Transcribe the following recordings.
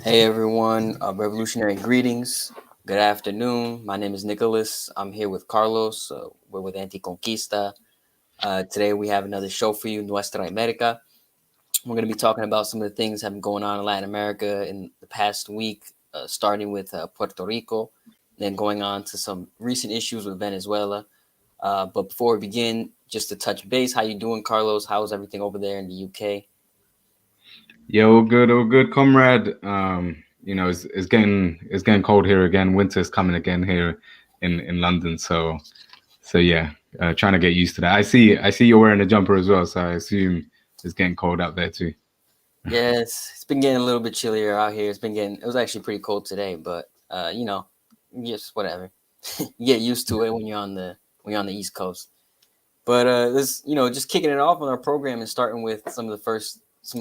Hey everyone, revolutionary greetings. Good afternoon. My name is Nicholas. I'm here with Carlos. We're with Anticonquista. Today we have another show for you, Nuestra America. We're going to be talking about some of the things that have been going on in Latin America in the past week, starting with Puerto Rico, then going on to some recent issues with Venezuela. But before we begin, just to touch base, how you doing, Carlos? How's everything over there in the UK? Yeah, all good, comrade. It's getting cold here again. Winter's coming again here in London. So yeah, trying to get used to that. I see you're wearing a jumper as well, so I assume it's getting cold out there too. Yeah, it's been getting a little bit chillier out here. It was actually pretty cold today, but just whatever. You get used to it when you're on the East Coast. But this, just kicking it off on our program and starting with some of the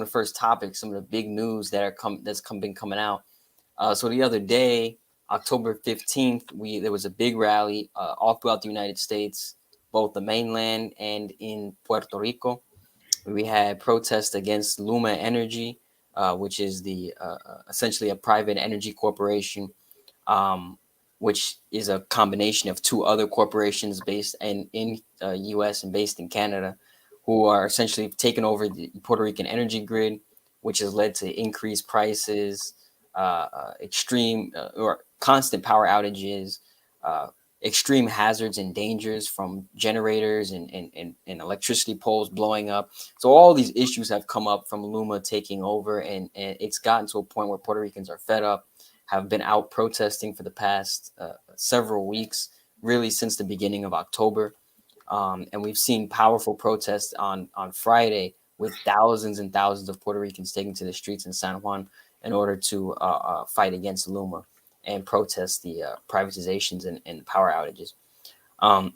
first topics, some of the big news been coming out. So the other day, October 15th, we there was a big rally all throughout the United States, both the mainland and in Puerto Rico. We had protests against Luma Energy, which is the essentially a private energy corporation, um, which is a combination of two other corporations based in U.S. and based in Canada, who are essentially taking over the Puerto Rican energy grid, which has led to increased prices, extreme or constant power outages, uh, extreme hazards and dangers from generators and electricity poles blowing up. So all these issues have come up from Luma taking over, and it's gotten to a point where Puerto Ricans are fed up, have been out protesting for the past several weeks, really since the beginning of October. And we've seen powerful protests on Friday with thousands and thousands of Puerto Ricans taking to the streets in San Juan in order to fight against Luma and protest the privatizations and power outages. Um,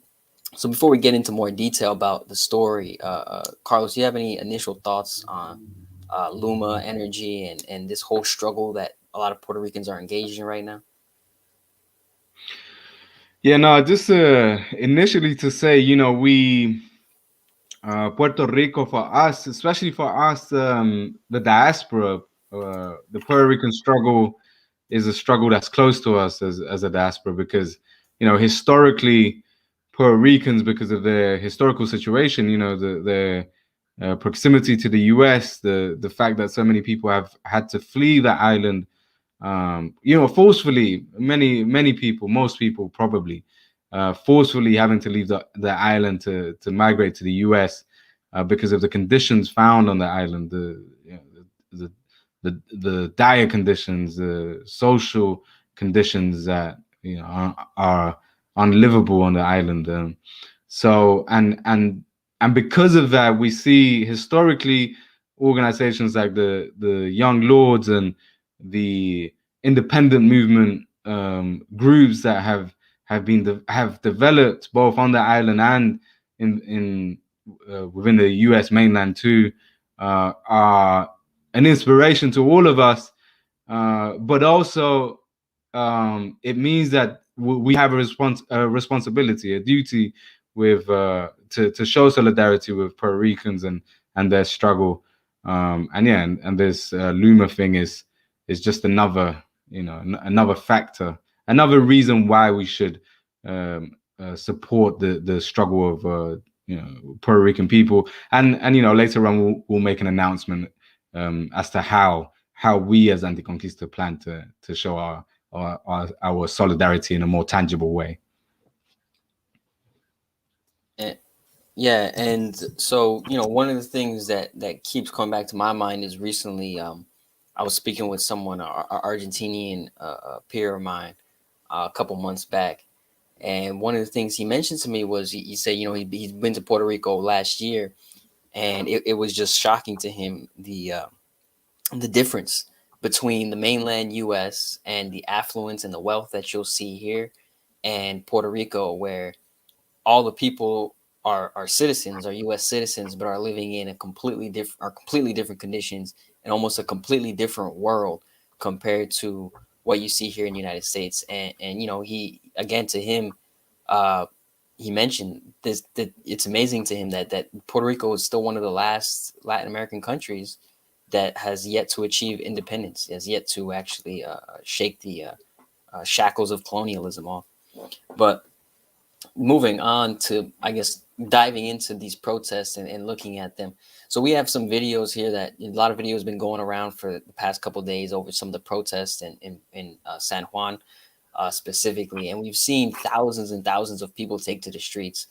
so before we get into more detail about the story, Carlos, do you have any initial thoughts on Luma Energy and this whole struggle that a lot of Puerto Ricans are engaged in right now? Yeah, no, just initially to say, we Puerto Rico for us, especially for us, the diaspora, the Puerto Rican struggle is a struggle that's close to us as a diaspora because, historically, Puerto Ricans, because of their historical situation, the proximity to the U.S., the fact that so many people have had to flee the island, forcefully, many people, most people probably, forcefully having to leave the island to migrate to the U.S. Because of the conditions found on the island, the the dire conditions, the social conditions that are unlivable on the island. So and because of that, we see historically organizations like the Young Lords and the independent movement groups that have developed both on the island and in within the U.S. mainland too, are an inspiration to all of us. But also, it means that we have a responsibility, a duty with to show solidarity with Puerto Ricans and their struggle. And yeah, and this Luma thing is just another another factor, another reason why we should support the struggle of Puerto Rican people, and later on we'll make an announcement as to how we as Anticonquista plan to show our solidarity in a more tangible way. And, yeah, and so one of the things that keeps coming back to my mind is recently I was speaking with someone, a Argentinian peer of mine, a couple months back, and one of the things he mentioned to me was he said he'd been to Puerto Rico last year, and it was just shocking to him the difference between the mainland U.S. and the affluence and the wealth that you'll see here and Puerto Rico, where all the people are citizens, are U.S. citizens, but are living in a completely different conditions and almost a completely different world compared to what you see here in the United States. And he again to him, uh, he mentioned this that it's amazing to him that Puerto Rico is still one of the last Latin American countries that has yet to achieve independence, has yet to actually shake the shackles of colonialism off. But moving on to, I guess, diving into these protests and looking at them. So we have some videos here that a lot of videos been going around for the past couple of days over some of the protests in San Juan specifically, and we've seen thousands and thousands of people take to the streets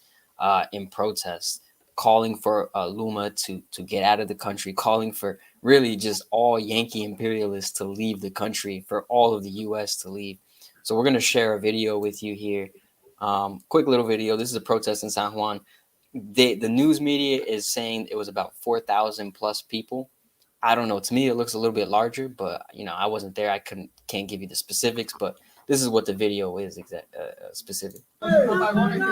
in protest, calling for Luma to get out of the country, calling for really just all Yankee imperialists to leave the country, for all of the U.S. to leave. So we're going to share a video with you here. Quick little video. This is a protest in San Juan. The news media is saying it was about 4,000 plus people. I don't know. To me, it looks a little bit larger, but I wasn't there. I can't give you the specifics, but this is what the video is specific. Vamos en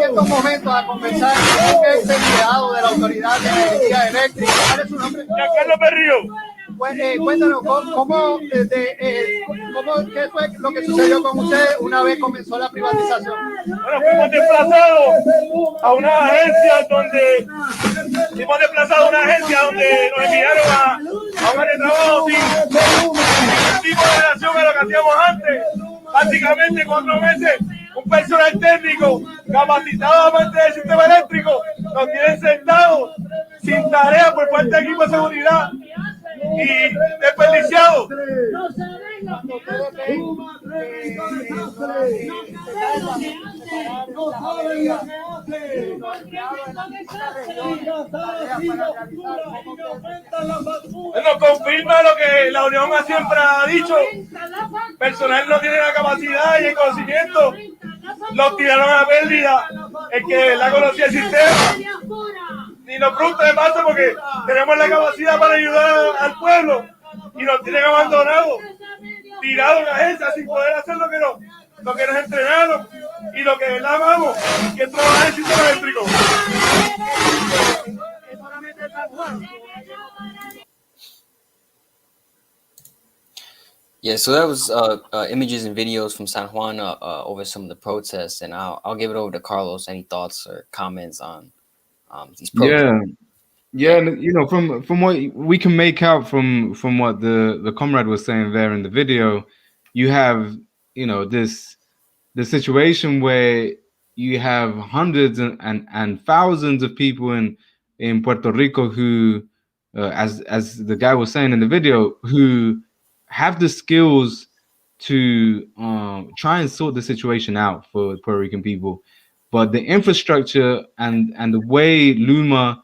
estos momentos a conversar con este empleado de la Autoridad de Energía Eléctrica. ¿Cuál es su nombre? Giancarlo Berrío. Cuéntanos, ¿qué fue lo que sucedió con usted una vez comenzó la privatización? Bueno, fuimos desplazados a una agencia donde nos enviaron a un área de trabajo sin ningún tipo de relación a lo que hacíamos antes. Básicamente 4 meses, un personal técnico capacitado aparte del sistema eléctrico nos tienen sentados sin tarea por falta de equipo de seguridad y desperdiciados. Nos confirma lo que la Unión siempre ha dicho. Personal no tiene la capacidad y el conocimiento. Los tiraron a pérdida. El que la conocía el sistema. Ni nos pregunta de paso porque tenemos la capacidad para ayudar al pueblo y nos tienen abandonados, tirados en agencias sin poder hacer lo que nos entrenaron y lo que la amamos, que es trabajar el sistema eléctrico. Yeah, so that was images and videos from San Juan over some of the protests, and I'll give it over to Carlos. Any thoughts or comments on these protests? Yeah, from what we can make out from what the comrade was saying there in the video, you have the situation where you have hundreds and thousands of people in Puerto Rico who, as the guy was saying in the video, who have the skills to try and sort the situation out for Puerto Rican people, but the infrastructure and the way Luma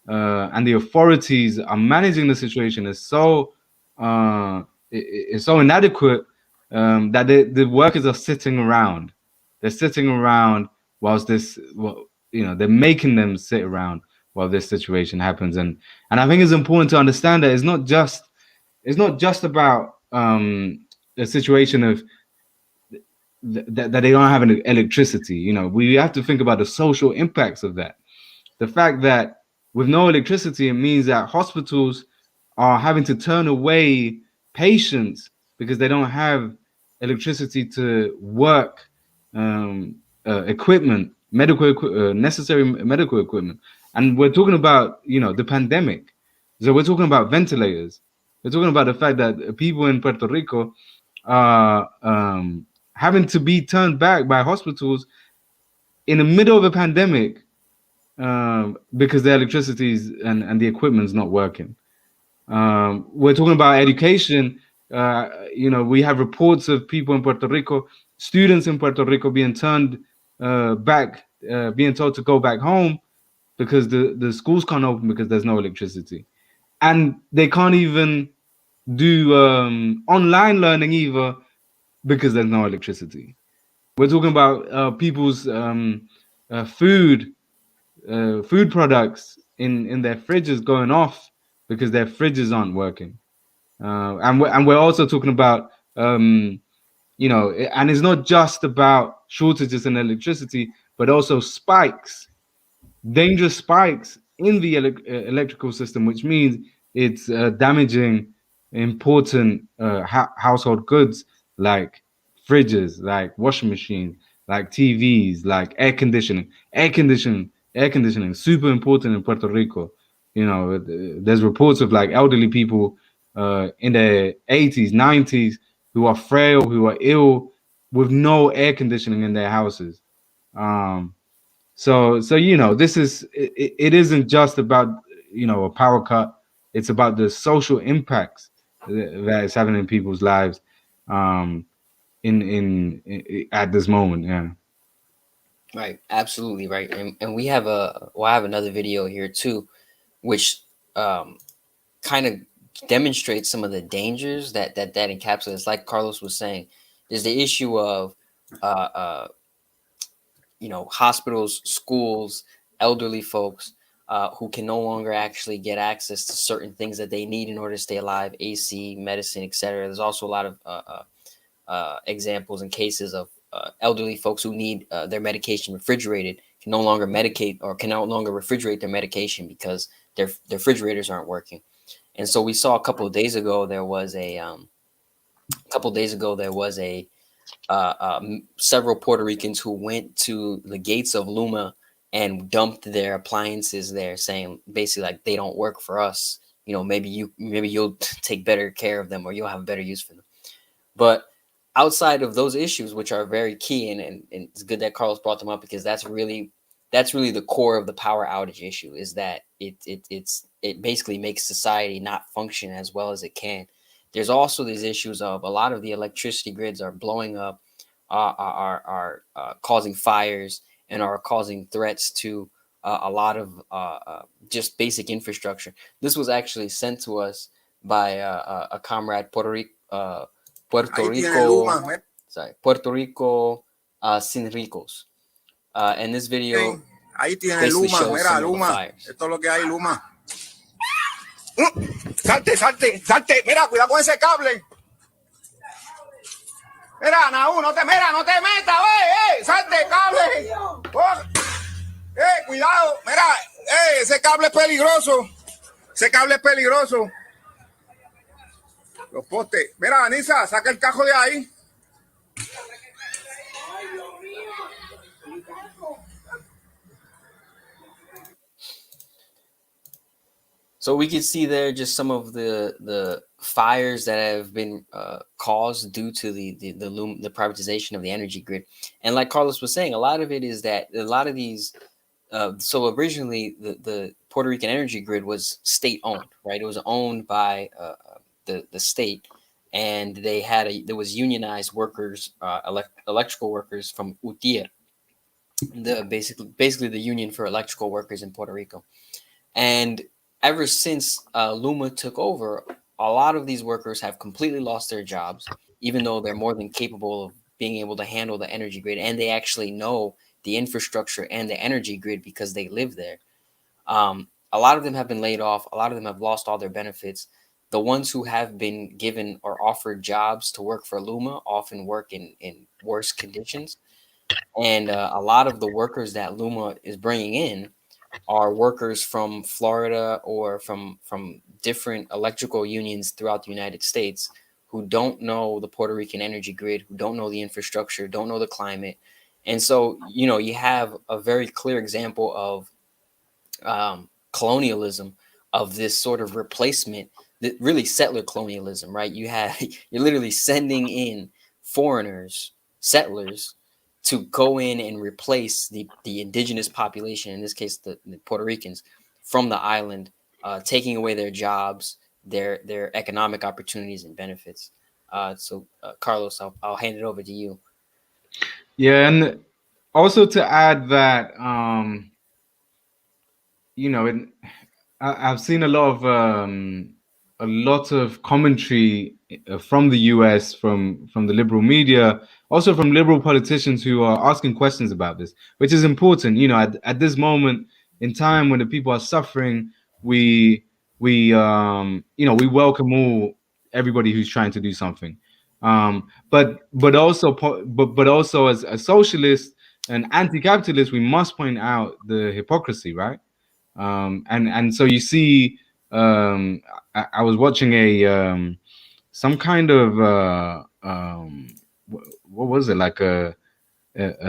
and the authorities are managing the situation is so inadequate that the workers are sitting around. They're sitting around whilst they're making them sit around while this situation happens. And I think it's important to understand that it's not just about the situation of that they don't have any electricity. We have to think about the social impacts of that. The fact that with no electricity, it means that hospitals are having to turn away patients because they don't have electricity to work equipment, necessary medical equipment. And we're talking about, the pandemic. So we're talking about ventilators. We're talking about the fact that people in Puerto Rico are having to be turned back by hospitals in the middle of a pandemic because the electricity and the equipment is not working. We're talking about education. We have reports of people in Puerto Rico, students in Puerto Rico being turned back, being told to go back home because the schools can't open because there's no electricity. And they can't even do online learning either because there's no electricity. We're talking about people's food products in their fridges going off because their fridges aren't working. And we're also talking about and it's not just about shortages in electricity, but also dangerous spikes in the electrical system, which means it's damaging important household goods like fridges, like washing machines, like TVs, like air conditioning. Air conditioning, super important in Puerto Rico. You know, there's reports of like elderly people in their 80s, 90s who are frail, who are ill, with no air conditioning in their houses. So you know, this is it isn't just about, you know, a power cut. It's about the social impacts that it's having in people's lives in at this moment. Yeah. Right, absolutely right. And we have I have another video here too, which kind of demonstrates some of the dangers that encapsulates. Like Carlos was saying, there's the issue of uh, uh, hospitals, schools, elderly folks who can no longer actually get access to certain things that they need in order to stay alive, AC, medicine, etc. There's also a lot of examples and cases of elderly folks who need their medication refrigerated, can no longer medicate or can no longer refrigerate their medication because their refrigerators aren't working. And so we saw a couple of days ago there was several Puerto Ricans who went to the gates of Luma and dumped their appliances there, saying basically like they don't work for us. Maybe you'll take better care of them, or you'll have better use for them. But outside of those issues, which are very key, and it's good that Carlos brought them up, because that's really the core of the power outage issue, is that it basically makes society not function as well as it can. There's also these issues of a lot of the electricity grids are blowing up, are causing fires, and are causing threats to a lot of just basic infrastructure. This was actually sent to us by a comrade, Puerto Rico Sin Ricos. And this video Ahí tiene basically Luma, shows mira, some of the Luma. fires. Esto es lo que hay, Luma. Salte. Mira, cuidado con ese cable. Mira, Naú, no te metas, salte, cable. Oh, cuidado, mira, ese cable es peligroso. Los postes. Mira, Anisa, saca el cajo de ahí. So we can see there just some of the fires that have been caused due to the privatization of the energy grid. And like Carlos was saying, a lot of it is that a lot of these. So originally, the Puerto Rican energy grid was state owned, right? It was owned by the state, and there was unionized workers, electrical workers from UTIER, basically the union for electrical workers in Puerto Rico. And ever since Luma took over, a lot of these workers have completely lost their jobs, even though they're more than capable of being able to handle the energy grid, and they actually know the infrastructure and the energy grid because they live there. A lot of them have been laid off. A lot of them have lost all their benefits. The ones who have been given or offered jobs to work for Luma often work in worse conditions. And a lot of the workers that Luma is bringing in are workers from Florida or from different electrical unions throughout the United States who don't know the Puerto Rican energy grid, who don't know the infrastructure, don't know the climate. And so, you have a very clear example of colonialism, of this sort of replacement, that really settler colonialism, right? You're literally sending in foreigners, settlers, to go in and replace the indigenous population, in this case, the Puerto Ricans, from the island, taking away their jobs, their economic opportunities and benefits. So, Carlos, I'll hand it over to you. Yeah, and also to add that, I've seen a lot of commentary from the US, from the liberal media, also from liberal politicians who are asking questions about this, which is important. At this moment in time when the people are suffering, we welcome everybody who's trying to do something. But also as a socialist and anti-capitalist, we must point out the hypocrisy, right? And so you see, I was watching some kind of what was it, like a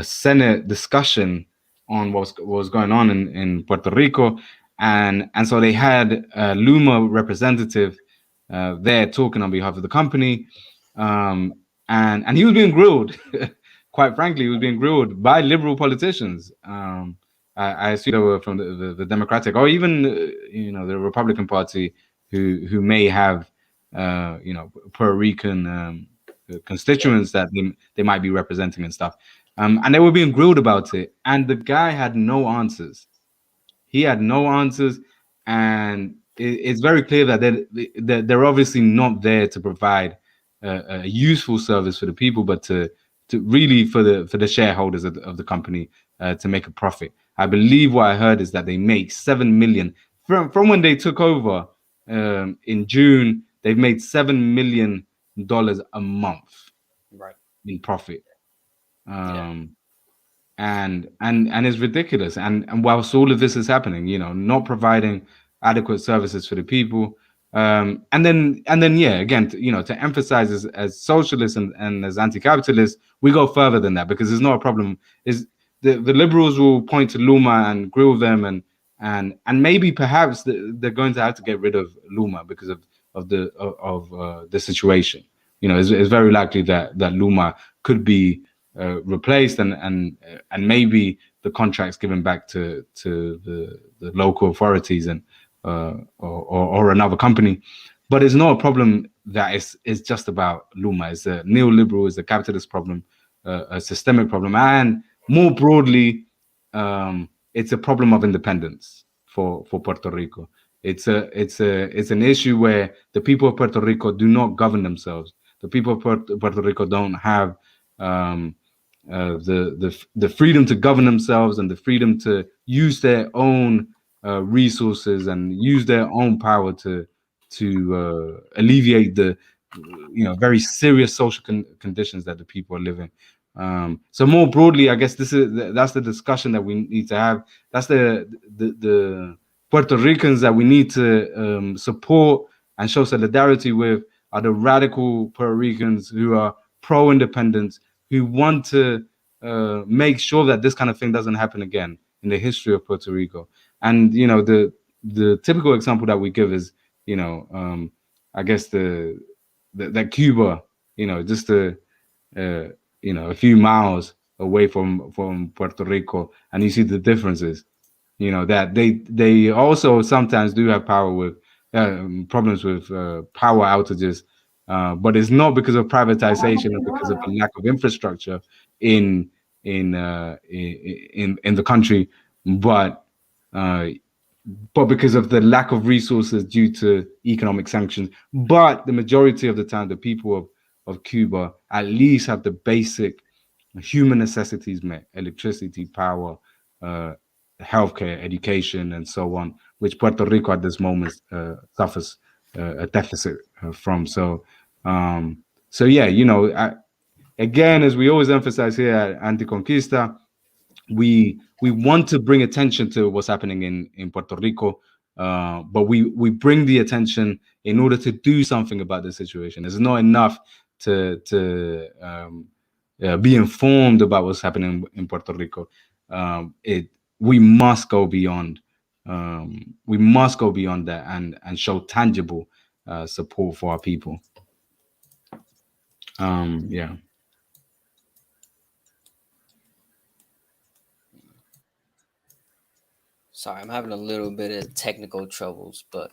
Senate discussion on what was going on in Puerto Rico, and so they had a Luma representative there talking on behalf of the company, and he was being grilled. Quite frankly, he was being grilled by liberal politicians. I assume they were from the Democratic or even the Republican Party, who may have Puerto Rican constituents that they might be representing and stuff. And they were being grilled about it, and the guy had no answers. He had no answers, and it's very clear that they're obviously not there to provide a useful service for the people, but to really for the shareholders of the company to make a profit. I believe what I heard is that they make $7 million from when they took over in June. They've made $7 million a month, right, in profit. And it's ridiculous. And whilst all of this is happening, not providing adequate services for the people, and then again, to emphasize as socialists and as anti-capitalists, we go further than that, because there's not a problem. Is the liberals will point to Luma and grill them, and maybe perhaps they're going to have to get rid of Luma because of the situation. It's very likely that Luma could be replaced, and maybe the contracts given back to the local authorities and or another company. But it's not a problem that is just about Luma. It's a neoliberal, it's a capitalist problem, a systemic problem, and more broadly, it's a problem of independence for Puerto Rico. It's an issue where the people of Puerto Rico do not govern themselves. The people of Puerto Rico don't have the freedom to govern themselves and the freedom to use their own resources and use their own power to alleviate the very serious social conditions that the people are living. So more broadly, I guess that's the discussion that we need to have. That's the Puerto Ricans that we need to support and show solidarity with are the radical Puerto Ricans who are pro-independence, who want to make sure that this kind of thing doesn't happen again in the history of Puerto Rico. And the typical example that we give is I guess that Cuba, just a few miles away from Puerto Rico, and you see the differences. That they also sometimes do have power with problems with power outages, but it's not because of privatization or because of a lack of infrastructure in the country, but because of the lack of resources due to economic sanctions. But the majority of the time, the people of Cuba at least have the basic human necessities met: electricity, power, healthcare, education, and so on, which Puerto Rico at this moment suffers a deficit from. So yeah, again, as we always emphasize here at Anticonquista, we want to bring attention to what's happening in Puerto Rico, but we bring the attention in order to do something about the situation. It's not enough to be informed about what's happening in Puerto Rico. We must go beyond. We must go beyond that and show tangible support for our people. Yeah. Sorry, I'm having a little bit of technical troubles, but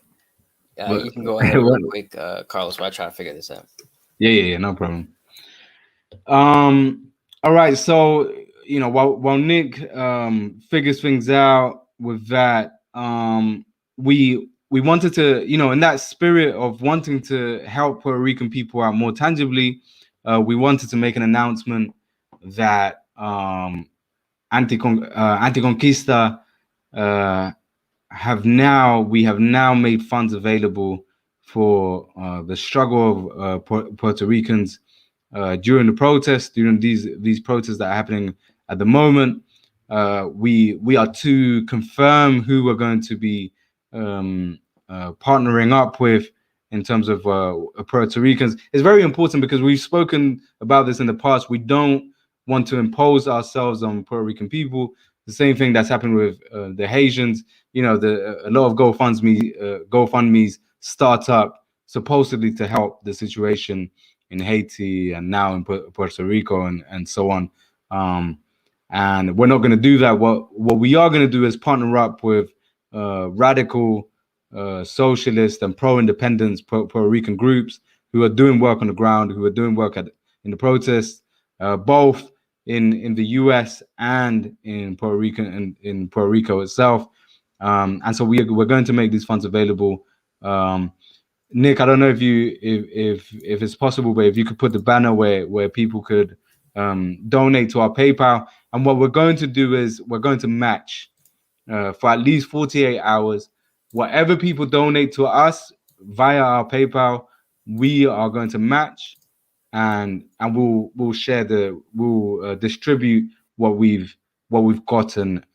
you can go ahead real quick, Carlos, while I try to figure this out. Yeah, no problem. All right, so while Nick figures things out with that, we wanted to, in that spirit of wanting to help Puerto Rican people out more tangibly, we wanted to make an announcement that Anticonquista we have now made funds available for the struggle of Puerto Ricans during the protests, during these protests that are happening at the moment. We are to confirm who we're going to be partnering up with in terms of Puerto Ricans. It's very important because we've spoken about this in the past. We don't want to impose ourselves on Puerto Rican people. The same thing that's happened with the Haitians. a lot of GoFundMe's start up supposedly to help the situation in Haiti and now in Puerto Rico and so on. And we're not going to do that. What we are going to do is partner up with radical socialist and pro-independence Puerto Rican groups who are doing work on the ground, who are doing work in the protests, both in the US and in Puerto Rico and in Puerto Rico itself. And so we're going to make these funds available. Nick, I don't know if it's possible, but if you could put the banner where people could donate to our PayPal. And what we're going to do is we're going to match for at least 48 hours. Whatever people donate to us via our PayPal, we are going to match, and we'll share we'll distribute what we've gotten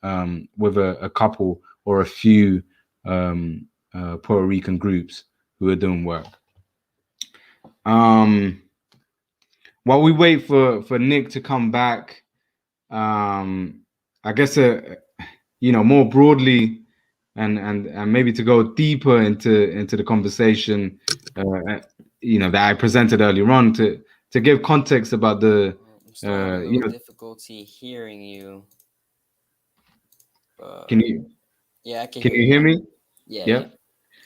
with a couple or a few Puerto Rican groups who are doing work. While we wait for Nick to come back, I guess more broadly and maybe to go deeper into the conversation that I presented earlier on to give context about the difficulty hearing you. Can you? Yeah, I can you hear me? Yeah.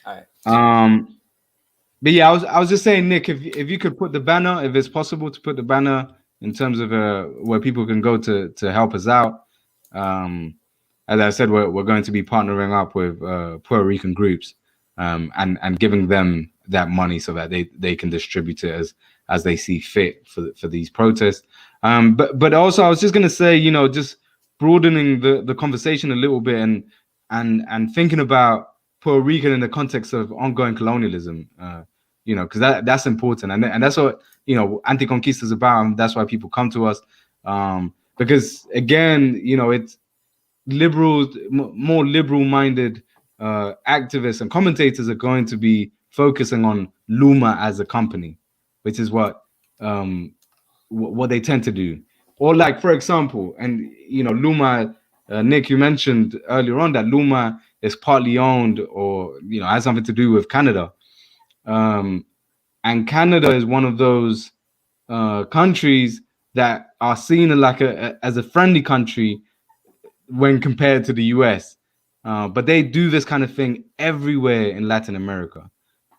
All right. But yeah, I was just saying, Nick, if you could put the banner, if it's possible to put the banner in terms of where people can go to help us out. As I said, we're going to be partnering up with Puerto Rican groups and giving them that money so that they can distribute it as they see fit for these protests. But also, I was just going to say, just broadening the conversation a little bit and thinking about Puerto Rican in the context of ongoing colonialism, because that's important, and that's what anti-conquista is about, and that's why people come to us, because again, it's more liberal-minded activists and commentators are going to be focusing on Luma as a company, which is what they tend to do. Or like, for example, and Luma, Nick, you mentioned earlier on that Luma is partly owned or has something to do with Canada, and Canada is one of those countries that are seen as a friendly country when compared to the US, but they do this kind of thing everywhere in Latin America.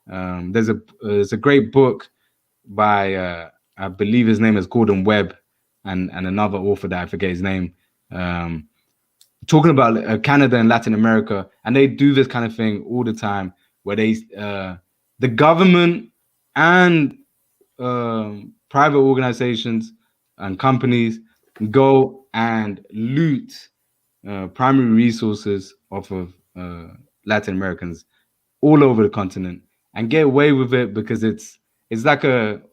There's a great book by I believe his name is Gordon Webb and another author that I forget his name, talking about Canada and Latin America, and they do this kind of thing all the time, where they the government and private organizations and companies go and loot primary resources off of Latin Americans all over the continent and get away with it because it's like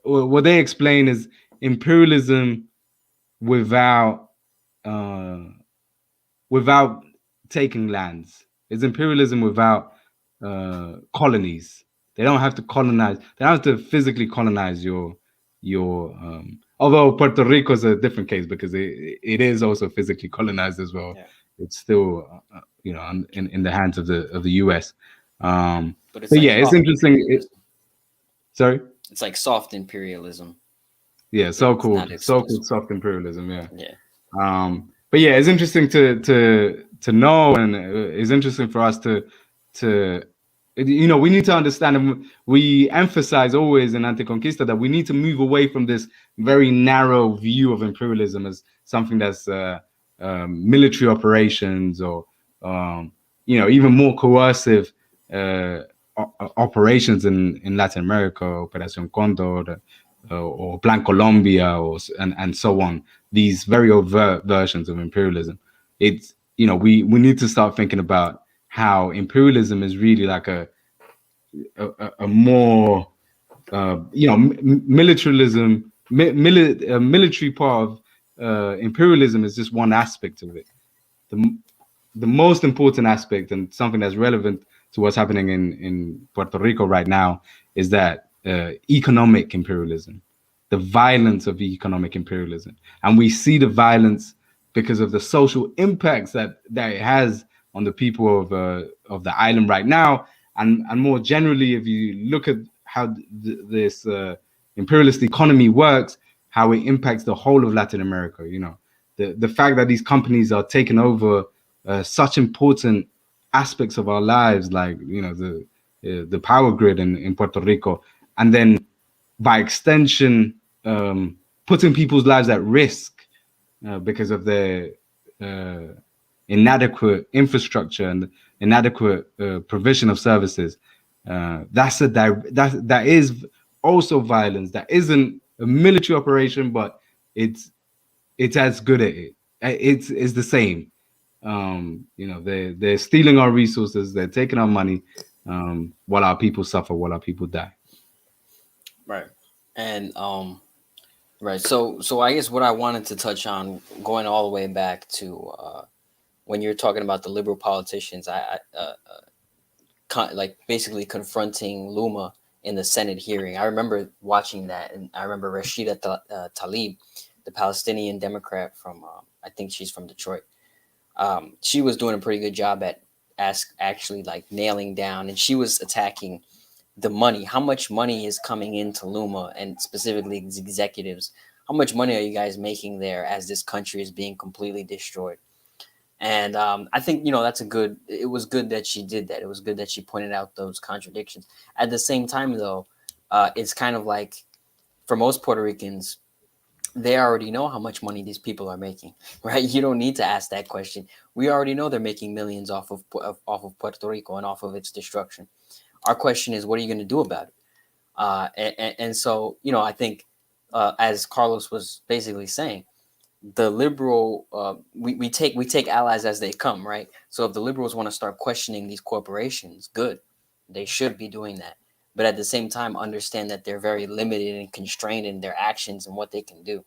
what they explain is imperialism without taking lands. It's imperialism without colonies. They don't have to colonize. They don't have to physically colonize your although Puerto Rico is a different case because it is also physically colonized as well. Yeah. It's still in the hands of the US. But yeah, it's interesting. Sorry? It's like soft imperialism. Yeah, so-called soft imperialism. Yeah. Yeah. But yeah, it's interesting to know, and it's interesting for us to we need to understand, and we emphasize always in Anticonquista that we need to move away from this very narrow view of imperialism as something that's military operations or even more coercive operations in Latin America, Operación Condor, or Plan Colombia, and so on. These very overt versions of imperialism. It's we need to start thinking about how imperialism is really like a more militarism, military part of imperialism is just one aspect of it. The most important aspect, and something that's relevant to what's happening in Puerto Rico right now, is that economic imperialism, the violence of economic imperialism. And we see the violence because of the social impacts that it has on the people of the island right now, and more generally, if you look at how this imperialist economy works, how it impacts the whole of Latin America. You know, the fact that these companies are taking over such important aspects of our lives, like, you know, the power grid in Puerto Rico, and then by extension putting people's lives at risk because of their inadequate infrastructure and inadequate provision of services. That is also violence. That isn't a military operation, but it's as good at it. It's the same. You know, they're stealing our resources. They're taking our money, while our people suffer, while our people die. Right. And right. So I guess what I wanted to touch on, going all the way back to when you're talking about the liberal politicians, like basically confronting Luma in the Senate hearing. I remember watching that, and I remember Rashida Tlaib, the Palestinian Democrat from, I think she's from Detroit. She was doing a pretty good job at actually like nailing down, and she was attacking the money, how much money is coming into Luma, and specifically its executives. How much money are you guys making there as this country is being completely destroyed? And I think, you know, it was good that she did that. It was good that she pointed out those contradictions. At the same time, though, it's kind of like, for most Puerto Ricans, they already know how much money these people are making, right? You don't need to ask that question. We already know they're making millions off of Puerto Rico and off of its destruction. Our question is, what are you going to do about it? And so, you know, I think, as Carlos was basically saying, the liberal, we take allies as they come, right? So if the liberals want to start questioning these corporations, good, they should be doing that. But at the same time, understand that they're very limited and constrained in their actions and what they can do.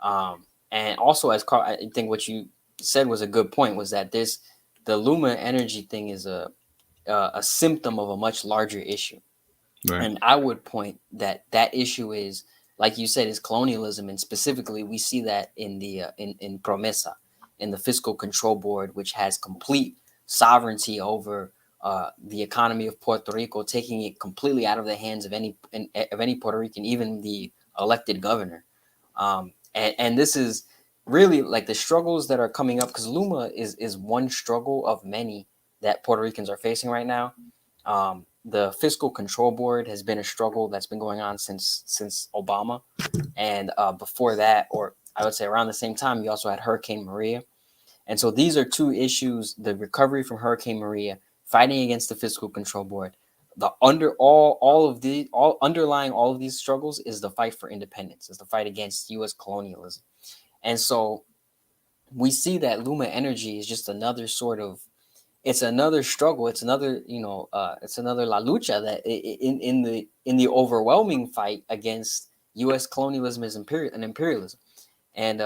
And also, as Carl, I think what you said was a good point, was that the Luma energy thing is a symptom of a much larger issue. Right. And I would point that issue is, like you said, is colonialism, and specifically we see that in the in Promesa, in the Fiscal Control Board, which has complete sovereignty over the economy of Puerto Rico, taking it completely out of the hands of any Puerto Rican, even the elected governor. And this is really like the struggles that are coming up, because Luma is one struggle of many that Puerto Ricans are facing right now. The Fiscal Control Board has been a struggle that's been going on since Obama, and before that, or I would say around the same time, you also had Hurricane Maria. And so these are two issues: the recovery from Hurricane Maria, fighting against the Fiscal Control Board. Underlying all of these struggles is the fight for independence, is the fight against U.S. colonialism. And so we see that Luma Energy is just another sort of, it's another struggle. It's another, it's another la lucha that in the overwhelming fight against U.S. colonialism and imperialism. And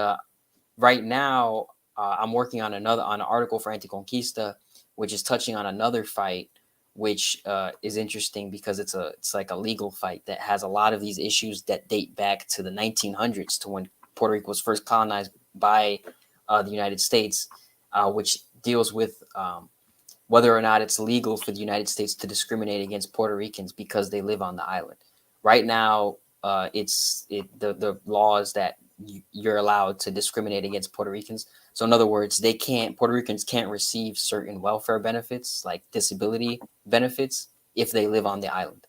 right now, I'm working on an article for Anticonquista, which is touching on another fight, which is interesting because it's like a legal fight that has a lot of these issues that date back to the 1900s, to when Puerto Rico was first colonized by the United States, which deals with whether or not it's legal for the United States to discriminate against Puerto Ricans because they live on the island. Right now, the law is that you're allowed to discriminate against Puerto Ricans. So in other words, Puerto Ricans can't receive certain welfare benefits like disability benefits if they live on the island.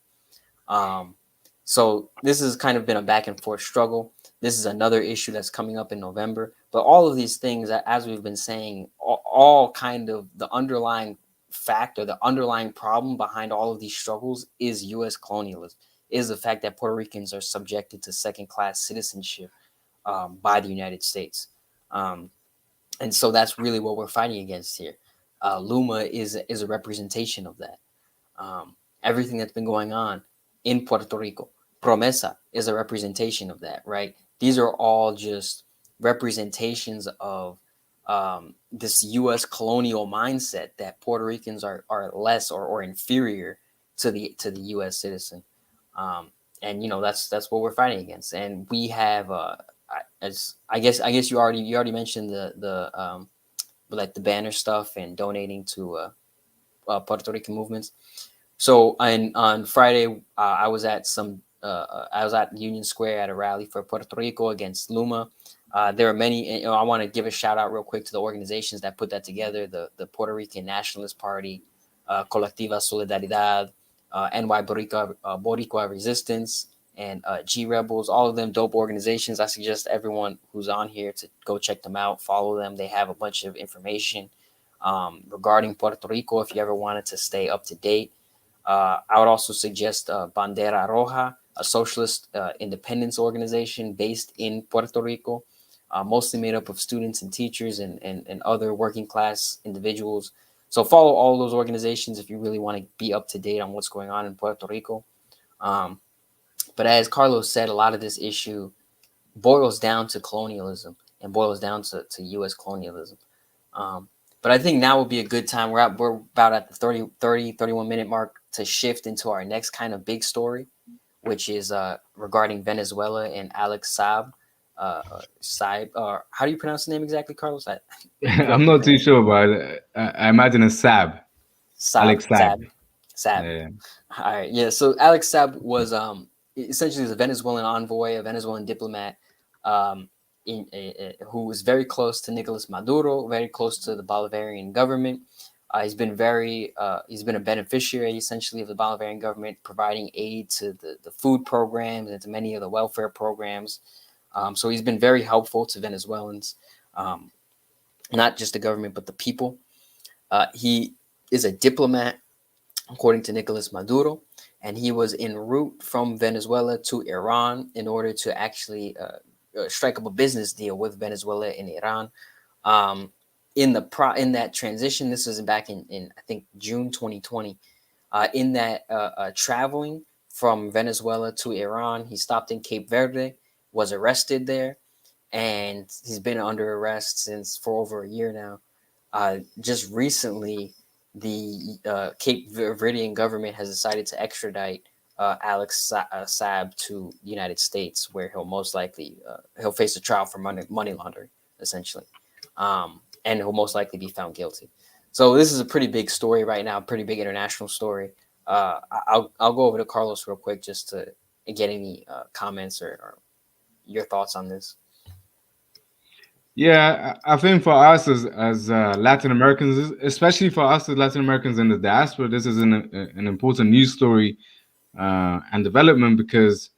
So this has kind of been a back and forth struggle. This is another issue that's coming up in November. But all of these things, as we've been saying, all kind of the underlying fact or the underlying problem behind all of these struggles is U.S. colonialism, is the fact that Puerto Ricans are subjected to second-class citizenship by the United States. And so that's really what we're fighting against here. Luma is a representation of that. Everything that's been going on in Puerto Rico, Promesa is a representation of that, right? These are all just representations of this U.S. colonial mindset that Puerto Ricans are less or inferior to the U.S. citizen, and that's what we're fighting against. And we have, as I guess you already mentioned like the banner stuff and donating to Puerto Rican movements. So on Friday, I was at Union Square at a rally for Puerto Rico against Luma. There are many. I want to give a shout out real quick to the organizations that put that together: the Puerto Rican Nationalist Party, Colectiva Solidaridad, NY Boricua Resistance, and G Rebels. All of them dope organizations. I suggest everyone who's on here to go check them out, follow them. They have a bunch of information regarding Puerto Rico if you ever wanted to stay up to date. I would also suggest Bandera Roja, a socialist independence organization based in Puerto Rico, mostly made up of students and teachers and other working class individuals. So follow all those organizations if you really want to be up to date on what's going on in Puerto Rico. But as Carlos said, a lot of this issue boils down to colonialism and boils down to U.S. colonialism. But I think now would be a good time. We're about at the 31 minute mark to shift into our next kind of big story, which is regarding Venezuela and Alex Saab. Saab, how do you pronounce the name exactly, Carlos? I'm not too sure, but I imagine it's Saab. Saab. Alex Saab. Saab. Yeah. All right. Yeah. So Alex Saab was essentially a Venezuelan envoy, a Venezuelan diplomat, who was very close to Nicolas Maduro, very close to the Bolivarian government. He's been a beneficiary essentially of the Bolivarian government, providing aid to the food programs and to many of the welfare programs. So he's been very helpful to Venezuelans, not just the government, but the people. He is a diplomat, according to Nicolas Maduro, and he was en route from Venezuela to Iran in order to actually strike up a business deal with Venezuela and Iran. In that transition, this was back in I think June 2020. In that traveling from Venezuela to Iran, he stopped in Cape Verde, was arrested there, and he's been under arrest for over a year now. Just recently, the Cape Verdean government has decided to extradite Alex Saab to the United States, where he'll most likely he'll face a trial for money laundering, essentially, and he'll most likely be found guilty. So this is a pretty big story right now, pretty big international story. I'll go over to Carlos real quick just to get any comments or your thoughts on this. Yeah, I think for us as Latin Americans, especially for us as Latin Americans in the diaspora, this is an important news story and development, because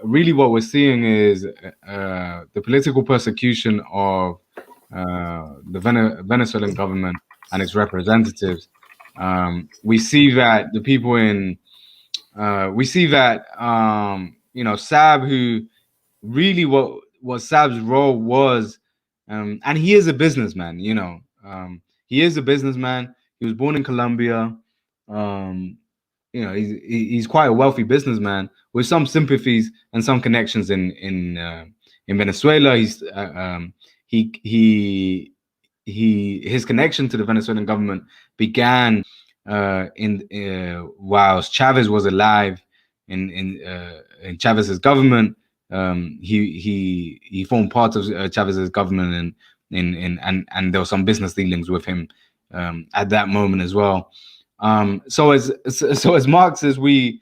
really what we're seeing is the political persecution of the Venezuelan government and its representatives. We see that the people Saab, who really what Saab's role was, and he is a businessman, he is a businessman. He was born in Colombia. He's quite a wealthy businessman with some sympathies and some connections in Venezuela. His connection to the Venezuelan government began whilst Chavez was alive in Chavez's government. He formed part of Chavez's government, and there were some business dealings with him at that moment as well. So as Marxists, we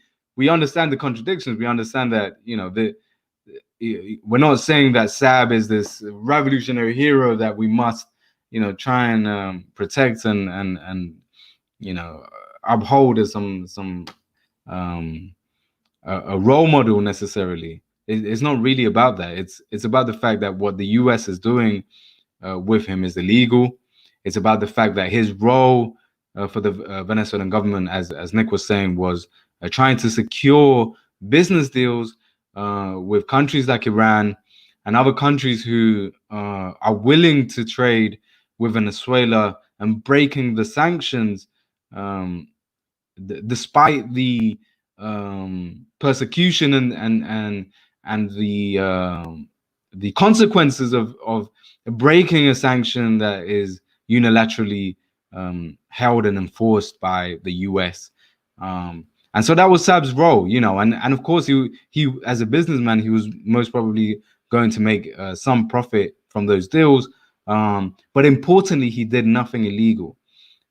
understand the contradictions. We understand that we're not saying that Saab is this revolutionary hero that we must try and protect and uphold as some a role model necessarily. It's not really about that. It's about the fact that what the U.S. is doing with him is illegal. It's about the fact that his role for the Venezuelan government, as Nick was saying, was trying to secure business deals with countries like Iran and other countries who are willing to trade with Venezuela, and breaking the sanctions despite the persecution and the consequences of breaking a sanction that is unilaterally held and enforced by the U.S. And so that was Saab's role, and of course he as a businessman, he was most probably going to make some profit from those deals, But importantly, he did nothing illegal.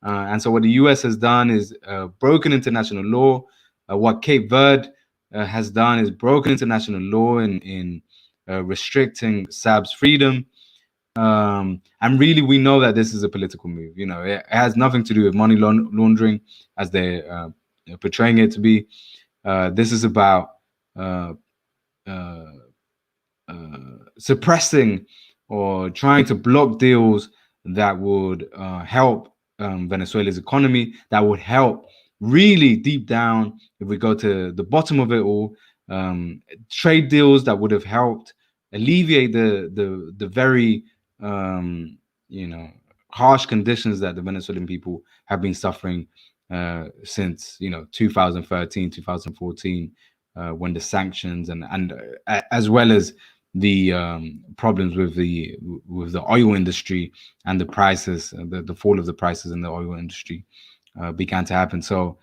And so what the US has done is broken international law. What Cape Verde has done is broken international law in restricting Saab's freedom. And really, we know that this is a political move. You know, it has nothing to do with money laundering, as they're portraying it to be. This is about uh, uh, suppressing or trying to block deals that would help Venezuela's economy, that would help really deep down, if we go to the bottom of it all, trade deals that would have helped alleviate the very you know, harsh conditions that the Venezuelan people have been suffering since 2013, 2014, when the sanctions and as well as the problems with the oil industry and the prices, the fall of the prices in the oil industry began to happen. So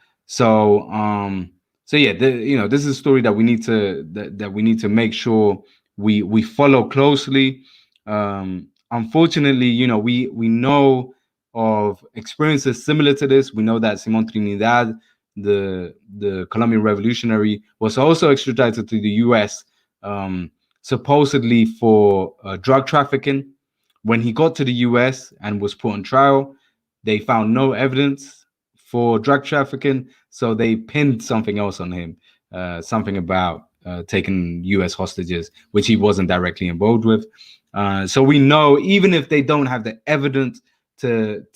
yeah, this is a story that we need to that we need to make sure we follow closely. Unfortunately, we know of experiences similar to this. We know that Simon Trinidad, the Colombian revolutionary, was also extradited to the U.S. Supposedly for drug trafficking. When he got to the U.S. and was put on trial, they found no evidence for drug trafficking, so they pinned something else on him, something about taking U.S. hostages, which he wasn't directly involved with. So we know, even if they don't have the evidence to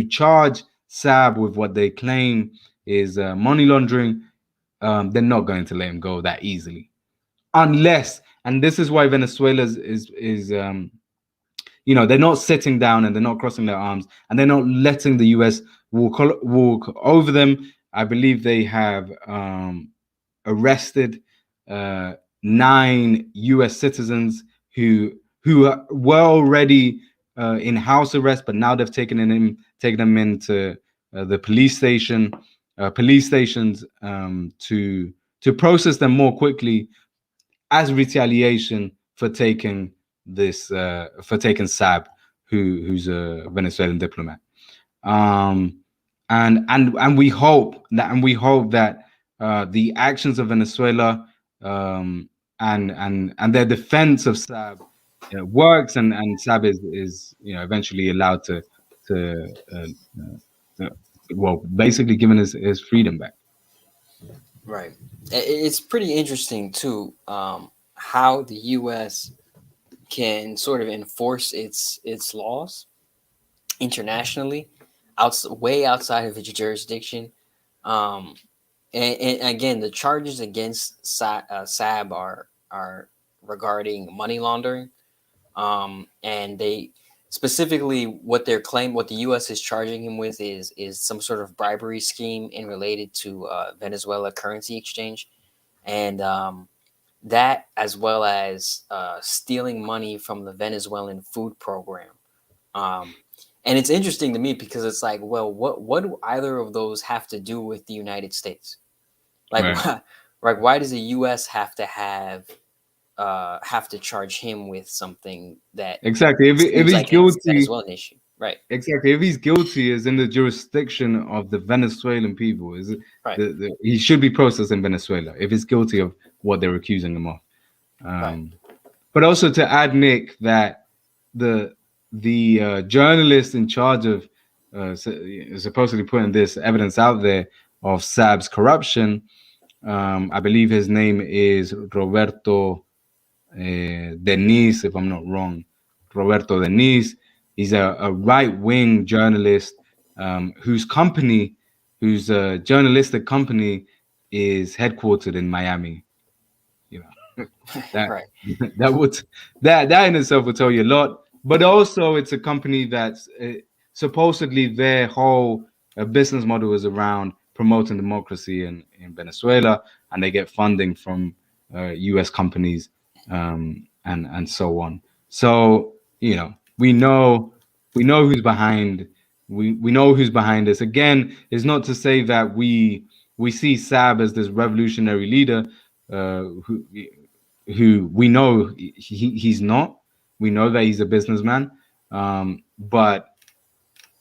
charge Saab with what they claim is money laundering, they're not going to let him go that easily, unless, and this is why Venezuela is they're not sitting down and they're not crossing their arms and they're not letting the US walk over them. I believe they have arrested 9 US citizens who were already in house arrest, but now they've taken them into the police stations to process them more quickly as retaliation for taking Saab, who's a Venezuelan diplomat. And we hope that the actions of Venezuela and their defense of Saab works, and Saab is eventually allowed to well, basically given his freedom back. Right. It's pretty interesting too, how the U.S. can sort of enforce its laws internationally, way outside of its jurisdiction. And again, the charges against Saab are regarding money laundering, and they specifically what the U.S. is charging him with is some sort of bribery scheme in related to Venezuela currency exchange, and that, as well as stealing money from the Venezuelan food program. And it's interesting to me because it's like, well, what do either of those have to do with the United States? Like, right. Why does the U.S. have to charge him with something that exactly if he's like guilty, Venezuelan issue, right? Exactly, if he's guilty, is in the jurisdiction of the Venezuelan people. Is it Right. He should be processed in Venezuela if he's guilty of what they're accusing him of. Right. But also to add, Nick, that the journalist in charge of supposedly putting this evidence out there of Saab's corruption, I believe his name is Roberto Denise, if I'm not wrong. Roberto Denise. He's a right-wing journalist whose journalistic company is headquartered in Miami. You know, that Right. that in itself would tell you a lot. But also, it's a company that's supposedly their whole business model is around promoting democracy in Venezuela, and they get funding from U.S. companies and so on. So we know who's behind. We know who's behind this. Again, it's not to say that we see Saab as this revolutionary leader who we know he's not. We know that he's a businessman. But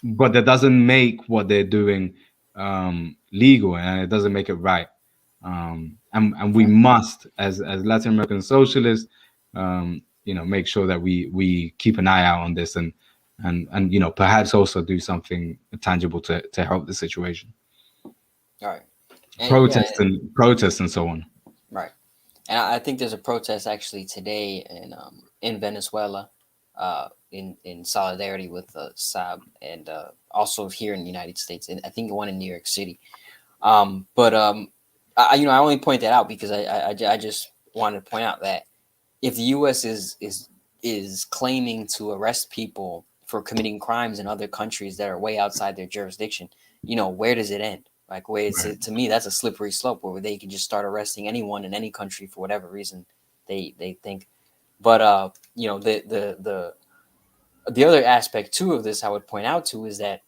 that doesn't make what they're doing legal, and it doesn't make it right. And we must, as Latin American socialists, make sure that we keep an eye out on this, and perhaps also do something tangible to help the situation. All right. And, Protest and so on. Right. And I think there's a protest actually today in Venezuela, in solidarity with Saab, and also here in the United States, and I think one in New York City. But I only point that out because I just wanted to point out that if the U.S. is claiming to arrest people for committing crimes in other countries that are way outside their jurisdiction, where does it end? Like, to me, that's a slippery slope where they can just start arresting anyone in any country for whatever reason they think. But the other aspect too of this I would point out to is that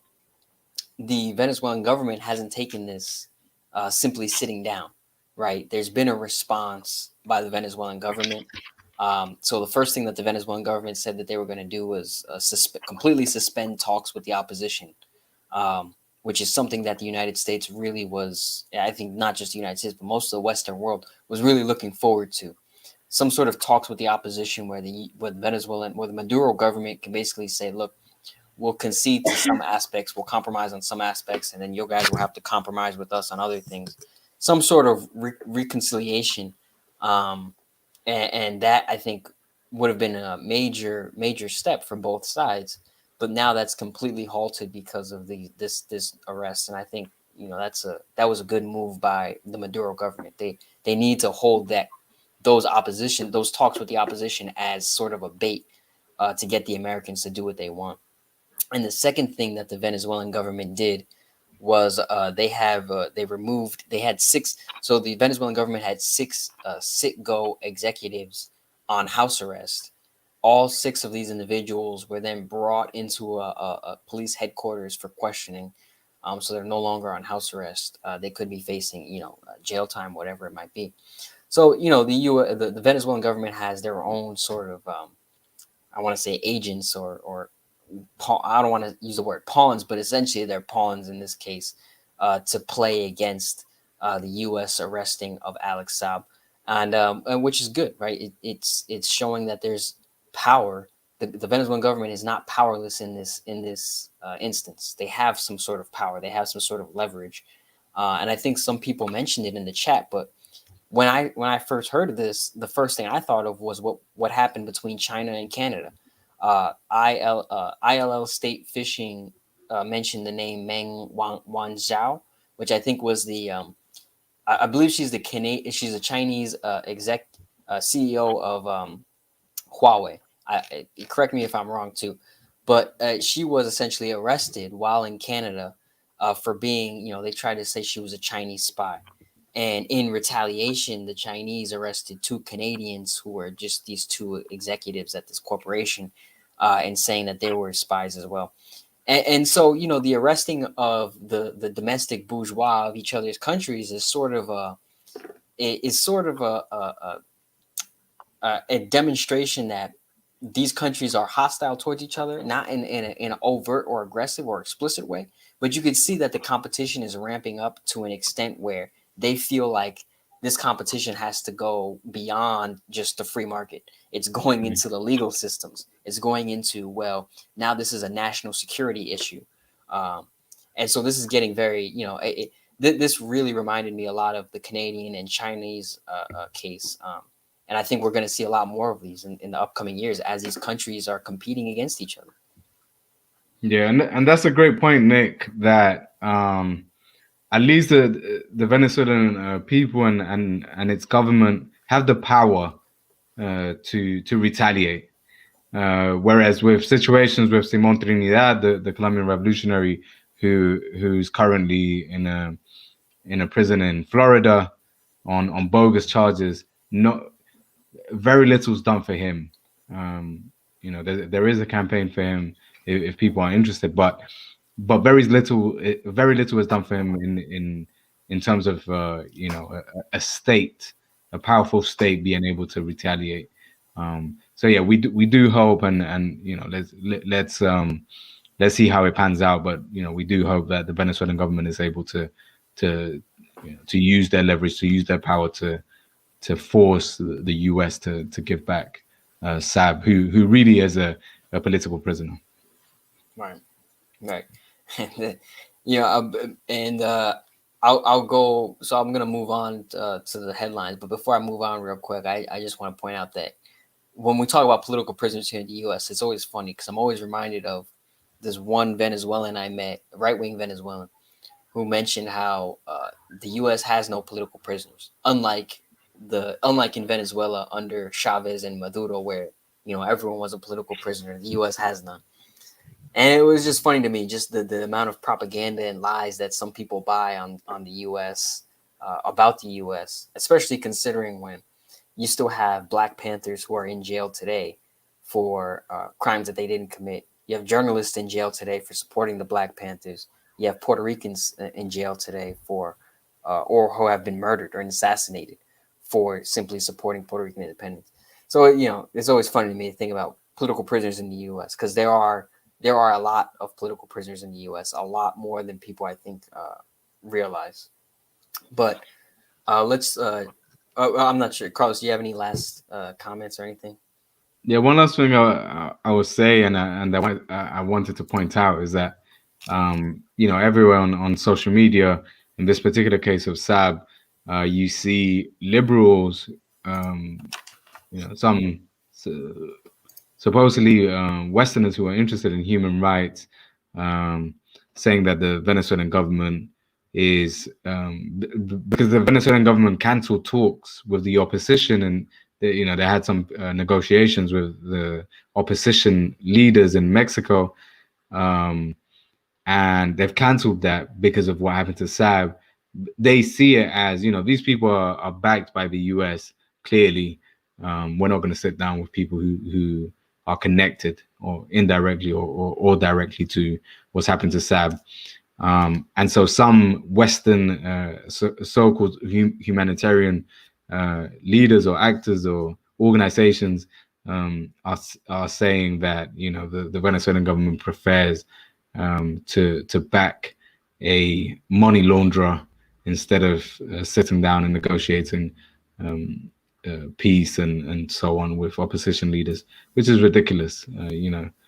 the Venezuelan government hasn't taken this simply sitting down, right? There's been a response by the Venezuelan government. So the first thing that the Venezuelan government said that they were going to do was completely suspend talks with the opposition, which is something that the United States really was, I think not just the United States, but most of the Western world was really looking forward to. Some sort of talks with the opposition where the Maduro government can basically say, look, we'll concede to some aspects, we'll compromise on some aspects, and then you guys will have to compromise with us on other things. Some sort of reconciliation. And that, I think, would have been a major step for both sides. But now that's completely halted because of this arrest. And I think, that was a good move by the Maduro government. They need to hold those talks with the opposition as sort of a bait to get the Americans to do what they want. And the second thing that the Venezuelan government did was they had six. So the Venezuelan government had six sit-go executives on house arrest. All six of these individuals were then brought into a police headquarters for questioning. So they're no longer on house arrest. They could be facing, jail time, whatever it might be. So, the Venezuelan government has their own sort of, I want to say agents or I don't want to use the word pawns, but essentially they're pawns in this case to play against the U.S. arresting of Alex Saab, and which is good, right? It's showing that there's power. The Venezuelan government is not powerless in this instance. They have some sort of power. They have some sort of leverage, and I think some people mentioned it in the chat. But when I first heard of this, the first thing I thought of was what happened between China and Canada. ILL State Fishing mentioned the name Meng Wanzhou, which I think was the I believe she's a Chinese CEO of Huawei. Correct me if I'm wrong too, but she was essentially arrested while in Canada for being, they tried to say she was a Chinese spy. And in retaliation, the Chinese arrested two Canadians who were just these two executives at this corporation, and saying that they were spies as well. And so, the arresting of the domestic bourgeois of each other's countries is sort of a demonstration that these countries are hostile towards each other, not in an overt or aggressive or explicit way, but you can see that the competition is ramping up to an extent where they feel like this competition has to go beyond just the free market. It's going into the legal systems. It's going into, well, now this is a national security issue. And so this is getting very, this really reminded me a lot of the Canadian and Chinese case. And I think we're going to see a lot more of these in the upcoming years as these countries are competing against each other. Yeah, and that's a great point, Nick, that at least the Venezuelan people and its government have the power to retaliate. Whereas with situations with Simón Trinidad, the Colombian revolutionary who's currently in a prison in Florida on bogus charges, very little's done for him. There is a campaign for him if people are interested, but very little is done for him in terms of a state, a powerful state being able to retaliate. So yeah, we do hope, and let's see how it pans out. But we do hope that the Venezuelan government is able to to use their leverage, to use their power to force the US to give back Saab, who really is a political prisoner. Right. Right. And I'll go. So I'm gonna move on to the headlines, but before I move on, real quick, I just want to point out that when we talk about political prisoners here in the U.S., it's always funny because I'm always reminded of this one Venezuelan I met, right wing Venezuelan, who mentioned how the U.S. has no political prisoners, unlike in Venezuela under Chavez and Maduro, where everyone was a political prisoner. The U.S. has none. And it was just funny to me, just the amount of propaganda and lies that some people buy on the U.S. About the U.S., especially considering when you still have Black Panthers who are in jail today for crimes that they didn't commit. You have journalists in jail today for supporting the Black Panthers. You have Puerto Ricans in jail today for, or who have been murdered or assassinated for simply supporting Puerto Rican independence. So it's always funny to me to think about political prisoners in the U.S. because there are a lot of political prisoners in the U.S., a lot more than people I think realize. But let's. I'm not sure, Carlos. Do you have any last comments or anything? Yeah, one last thing I will say, and I wanted to point out is that everywhere on social media, in this particular case of Saab, you see liberals, some supposedly Westerners who are interested in human rights, saying that the Venezuelan government is because the Venezuelan government canceled talks with the opposition, and they had some negotiations with the opposition leaders in Mexico, and they've canceled that because of what happened to Saab. They see it as these people are backed by the U.S. Clearly, we're not going to sit down with people who are connected or indirectly or directly to what's happened to Saab. And so some Western so-called humanitarian leaders or actors or organizations are saying that the Venezuelan government prefers to back a money launderer instead of sitting down and negotiating peace and so on with opposition leaders, which is ridiculous. And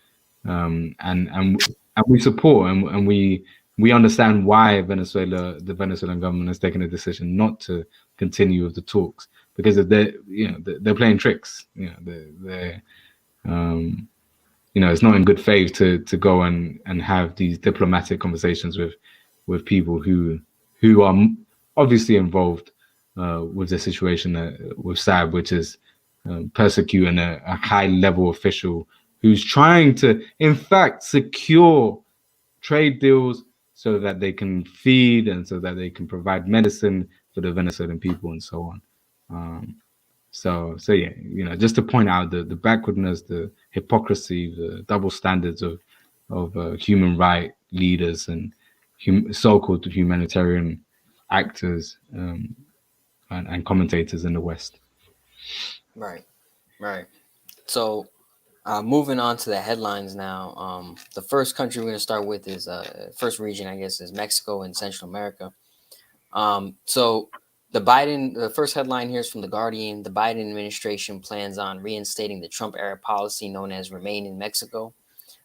we support and we understand why the Venezuelan government has taken a decision not to continue with the talks, because they're playing tricks. They're it's not in good faith to go and have these diplomatic conversations with people who are obviously involved with the situation with Saab, which is persecuting a high level official who's trying to, in fact, secure trade deals so that they can feed and so that they can provide medicine for the Venezuelan people and so on. So yeah, just to point out the backwardness, the hypocrisy, the double standards of human right leaders and so-called humanitarian actors and commentators in the West. Right. So moving on to the headlines now. The first country we're going to start with is first region, I guess, is Mexico and Central America. So the first headline here is from The Guardian. The Biden administration plans on reinstating the Trump era policy known as Remain in Mexico.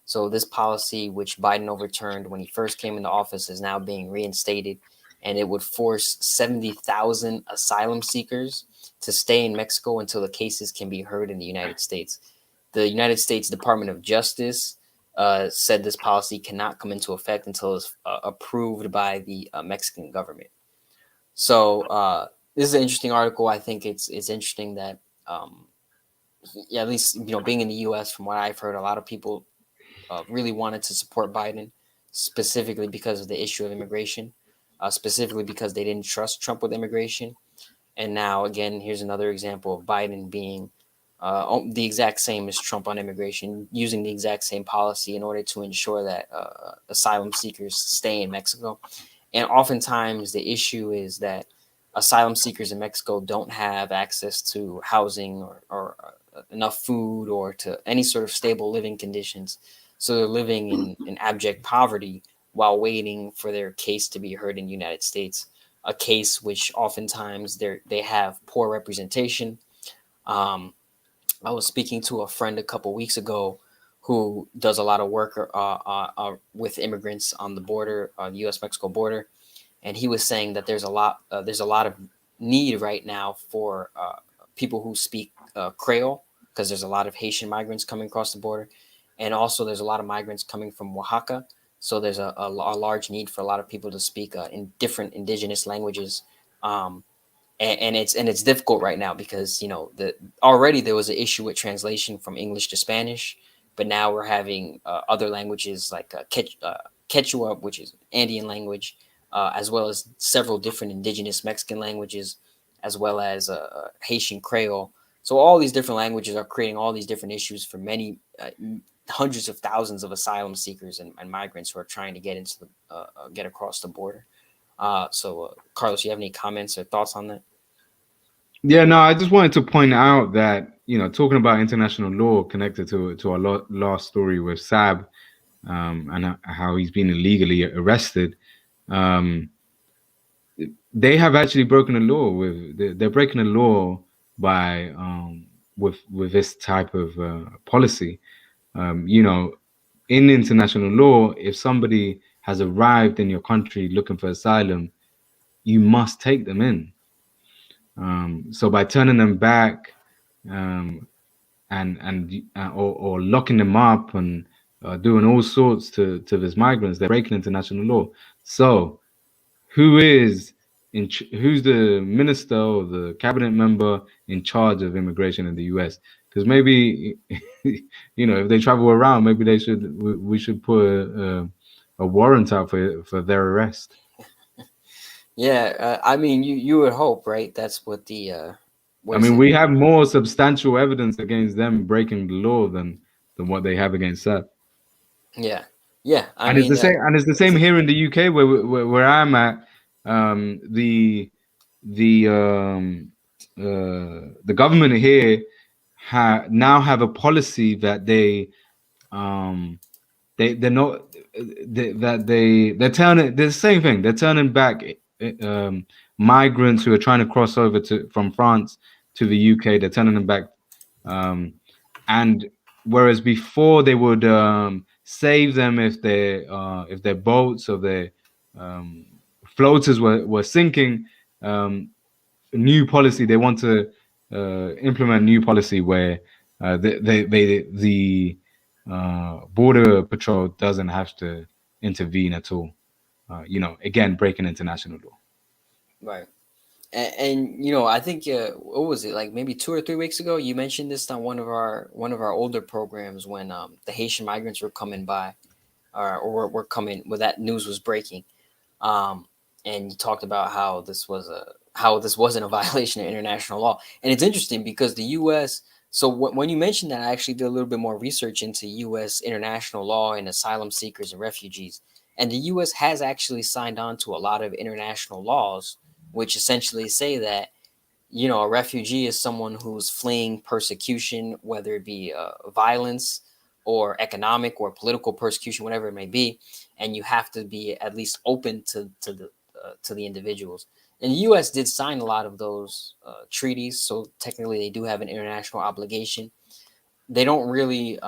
So this policy, which Biden overturned when he first came into office, is now being reinstated, and it would force 70,000 asylum seekers to stay in Mexico until the cases can be heard in the United States. The United States Department of Justice said this policy cannot come into effect until it's approved by the Mexican government. So this is an interesting article. I think it's interesting that, at least being in the U.S., from what I've heard, a lot of people really wanted to support Biden, specifically because of the issue of immigration, specifically because they didn't trust Trump with immigration. And now, again, here's another example of Biden being the exact same as Trump on immigration, using the exact same policy in order to ensure that asylum seekers stay in Mexico. And oftentimes the issue is that asylum seekers in Mexico don't have access to housing or enough food or to any sort of stable living conditions. So they're living in abject poverty while waiting for their case to be heard in the United States, a case which oftentimes they have poor representation. Um, I was speaking to a friend a couple weeks ago who does a lot of work with immigrants on the border, the U.S. Mexico border, and he was saying that there's a lot of need right now for people who speak Creole, because there's a lot of Haitian migrants coming across the border, and also there's a lot of migrants coming from Oaxaca. So there's a large need for a lot of people to speak in different indigenous languages. Um, and it's difficult right now because already there was an issue with translation from English to Spanish, but now we're having other languages like Quechua, which is Andean language, as well as several different indigenous Mexican languages, as well as Haitian Creole. So all these different languages are creating all these different issues for many hundreds of thousands of asylum seekers and migrants who are trying to get across the border. So, Carlos, you have any comments or thoughts on that? Yeah, no, I just wanted to point out that, talking about international law connected to our last story with Saab, and how he's been illegally arrested. They have actually broken a law they're breaking a law by with this type of policy. In international law, if somebody has arrived in your country looking for asylum, you must take them in. So by turning them back, or locking them up and doing all sorts to these migrants, they're breaking international law. So who's the minister or the cabinet member in charge of immigration in the US? Because maybe if they travel around, maybe we should put a warrant out for their arrest. Yeah, I mean, you would hope, right? That's what we have more substantial evidence against them breaking the law than what they have against that. Yeah. It's the same here in the UK where I'm at. The government here now have a policy that they're turning the same thing. They're turning back migrants who are trying to cross over from France to the UK. They're turning them back, and whereas before they would save them if their boats or their floaters were sinking. New policy, they want to implement new policy where the border patrol doesn't have to intervene at all. Again, breaking international law. Right. And I think what was it, like maybe 2 or 3 weeks ago, you mentioned this on one of our older programs when the Haitian migrants were coming by, or were coming when that news was breaking, and you talked about how this wasn't a violation of international law. And it's interesting because the U.S. So when you mentioned that, I actually did a little bit more research into U.S. international law and asylum seekers and refugees, and the U.S. has actually signed on to a lot of international laws, which essentially say that, a refugee is someone who's fleeing persecution, whether it be violence or economic or political persecution, whatever it may be, and you have to be at least open to the individuals. And the U.S. did sign a lot of those treaties, so technically they do have an international obligation. They don't really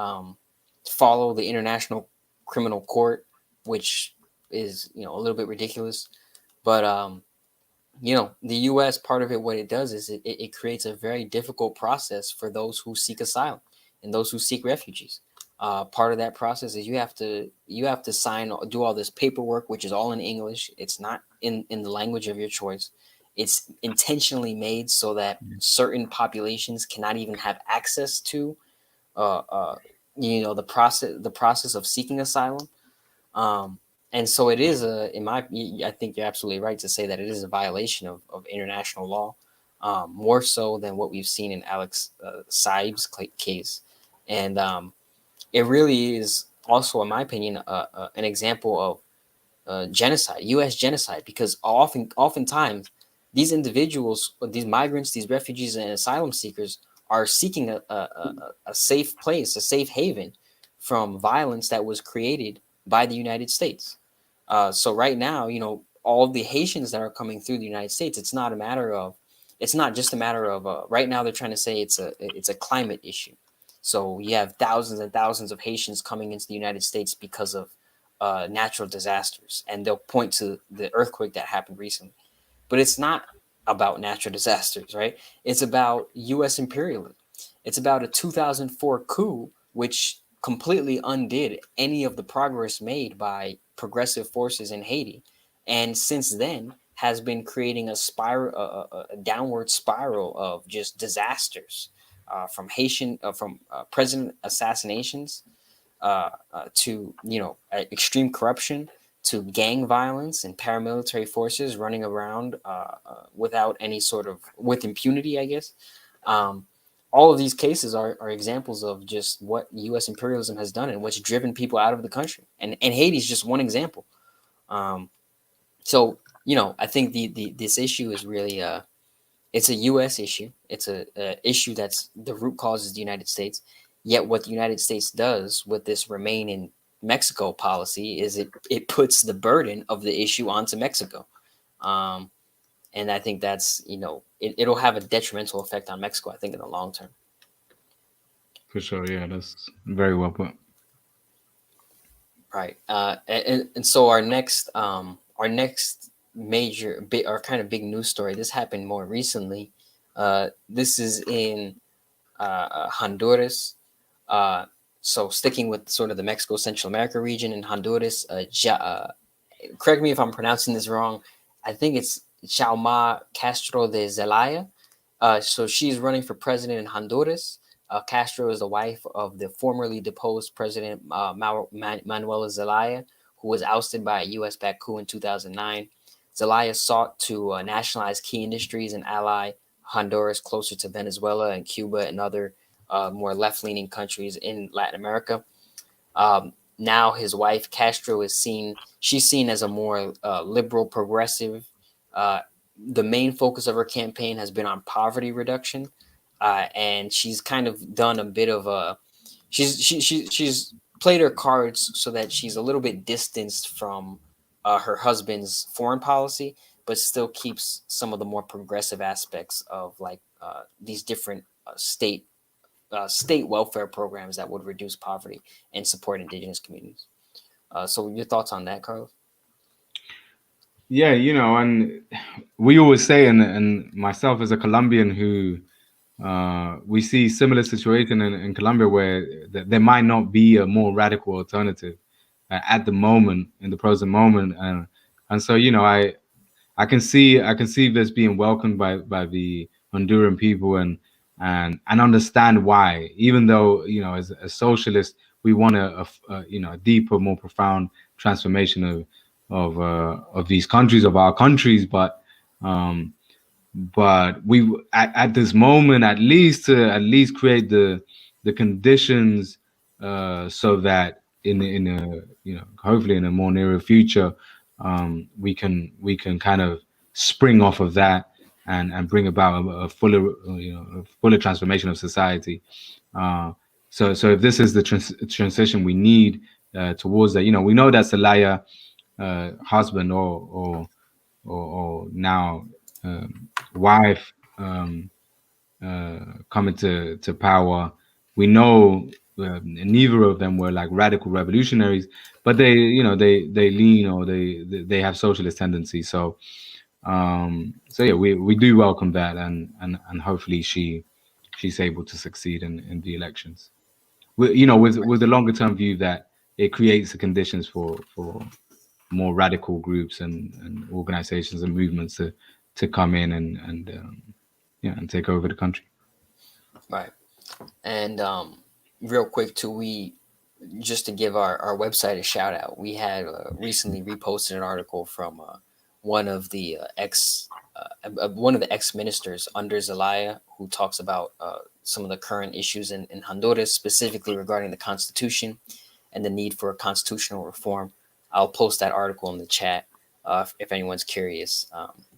follow the International Criminal Court, which is a little bit ridiculous, but the U.S. part of it, what it does is it creates a very difficult process for those who seek asylum and those who seek refugees. Part of that process is you have to sign, do all this paperwork, which is all in English. It's not in the language of your choice. It's intentionally made so that certain populations cannot even have access to the process of seeking asylum. And so it is I think you're absolutely right to say that it is a violation of international law, more so than what we've seen in Alex Saab's case. And it really is also, in my opinion, an example of genocide, U.S. genocide, because oftentimes these individuals, these migrants, these refugees and asylum seekers are seeking a safe place, a safe haven from violence that was created by the United States. So right now, all of the Haitians that are coming through the United States, it's not just a matter of right now they're trying to say it's a climate issue. So you have thousands and thousands of Haitians coming into the United States because of natural disasters, and they'll point to the earthquake that happened recently. But it's not about natural disasters, right? It's about U.S. imperialism. It's about a 2004 coup, which completely undid any of the progress made by progressive forces in Haiti, and since then has been creating a downward spiral of just disasters, from president assassinations, to extreme corruption, to gang violence and paramilitary forces running around without any sort of with impunity, I guess. All of these cases are examples of just what U.S. imperialism has done and what's driven people out of the country. And Haiti is just one example. So I think this issue is really it's a U.S. issue. It's a issue that's the root cause is the United States. Yet what the United States does with this remain in Mexico policy is it puts the burden of the issue onto Mexico. And I think that's, it'll have a detrimental effect on Mexico, I think, in the long term. For sure. Yeah, that's very well put. Right. And so our next major or kind of big news story, this happened more recently. This is in Honduras. So sticking with sort of the Mexico Central America region in Honduras, correct me if I'm pronouncing this wrong. I think it's Xiaoma Castro de Zelaya. So she's running for president in Honduras. Castro is the wife of the formerly deposed president Manuel Zelaya, who was ousted by a U.S.-backed coup in 2009. Zelaya sought to nationalize key industries and ally Honduras closer to Venezuela and Cuba and other more left-leaning countries in Latin America. Now his wife Castro she's seen as a more liberal progressive. The main focus of her campaign has been on poverty reduction, and she's kind of done a bit of she's played her cards so that she's a little bit distanced from her husband's foreign policy, but still keeps some of the more progressive aspects of these different state welfare programs that would reduce poverty and support indigenous communities. So your thoughts on that, Carlos? Yeah, and we always say, and myself as a Colombian who we see similar situation in Colombia where there might not be a more radical alternative at the moment, in the present moment, and so I can see this being welcomed by the Honduran people and understand why, even though as a socialist we want a deeper, more profound transformation of these countries, of our countries, but we at this moment at least create the conditions so that in a hopefully in a more nearer future we can kind of spring off of that and bring about a fuller transformation of society. So if this is the transition we need towards that, we know that Zelaya husband or now wife coming to power, we know neither of them were like radical revolutionaries, but they lean or they have socialist tendencies. So yeah, we do welcome that, and hopefully she's able to succeed in the elections. With the longer term view that it creates the conditions for more radical groups and organizations and movements to come in and take over the country. Right. And real quick too, just to give our website a shout out, we had recently reposted an article from one of the ex ministers under Zelaya, who talks about some of the current issues in Honduras, specifically regarding the Constitution and the need for a constitutional reform. I'll post that article in the chat. if anyone's curious.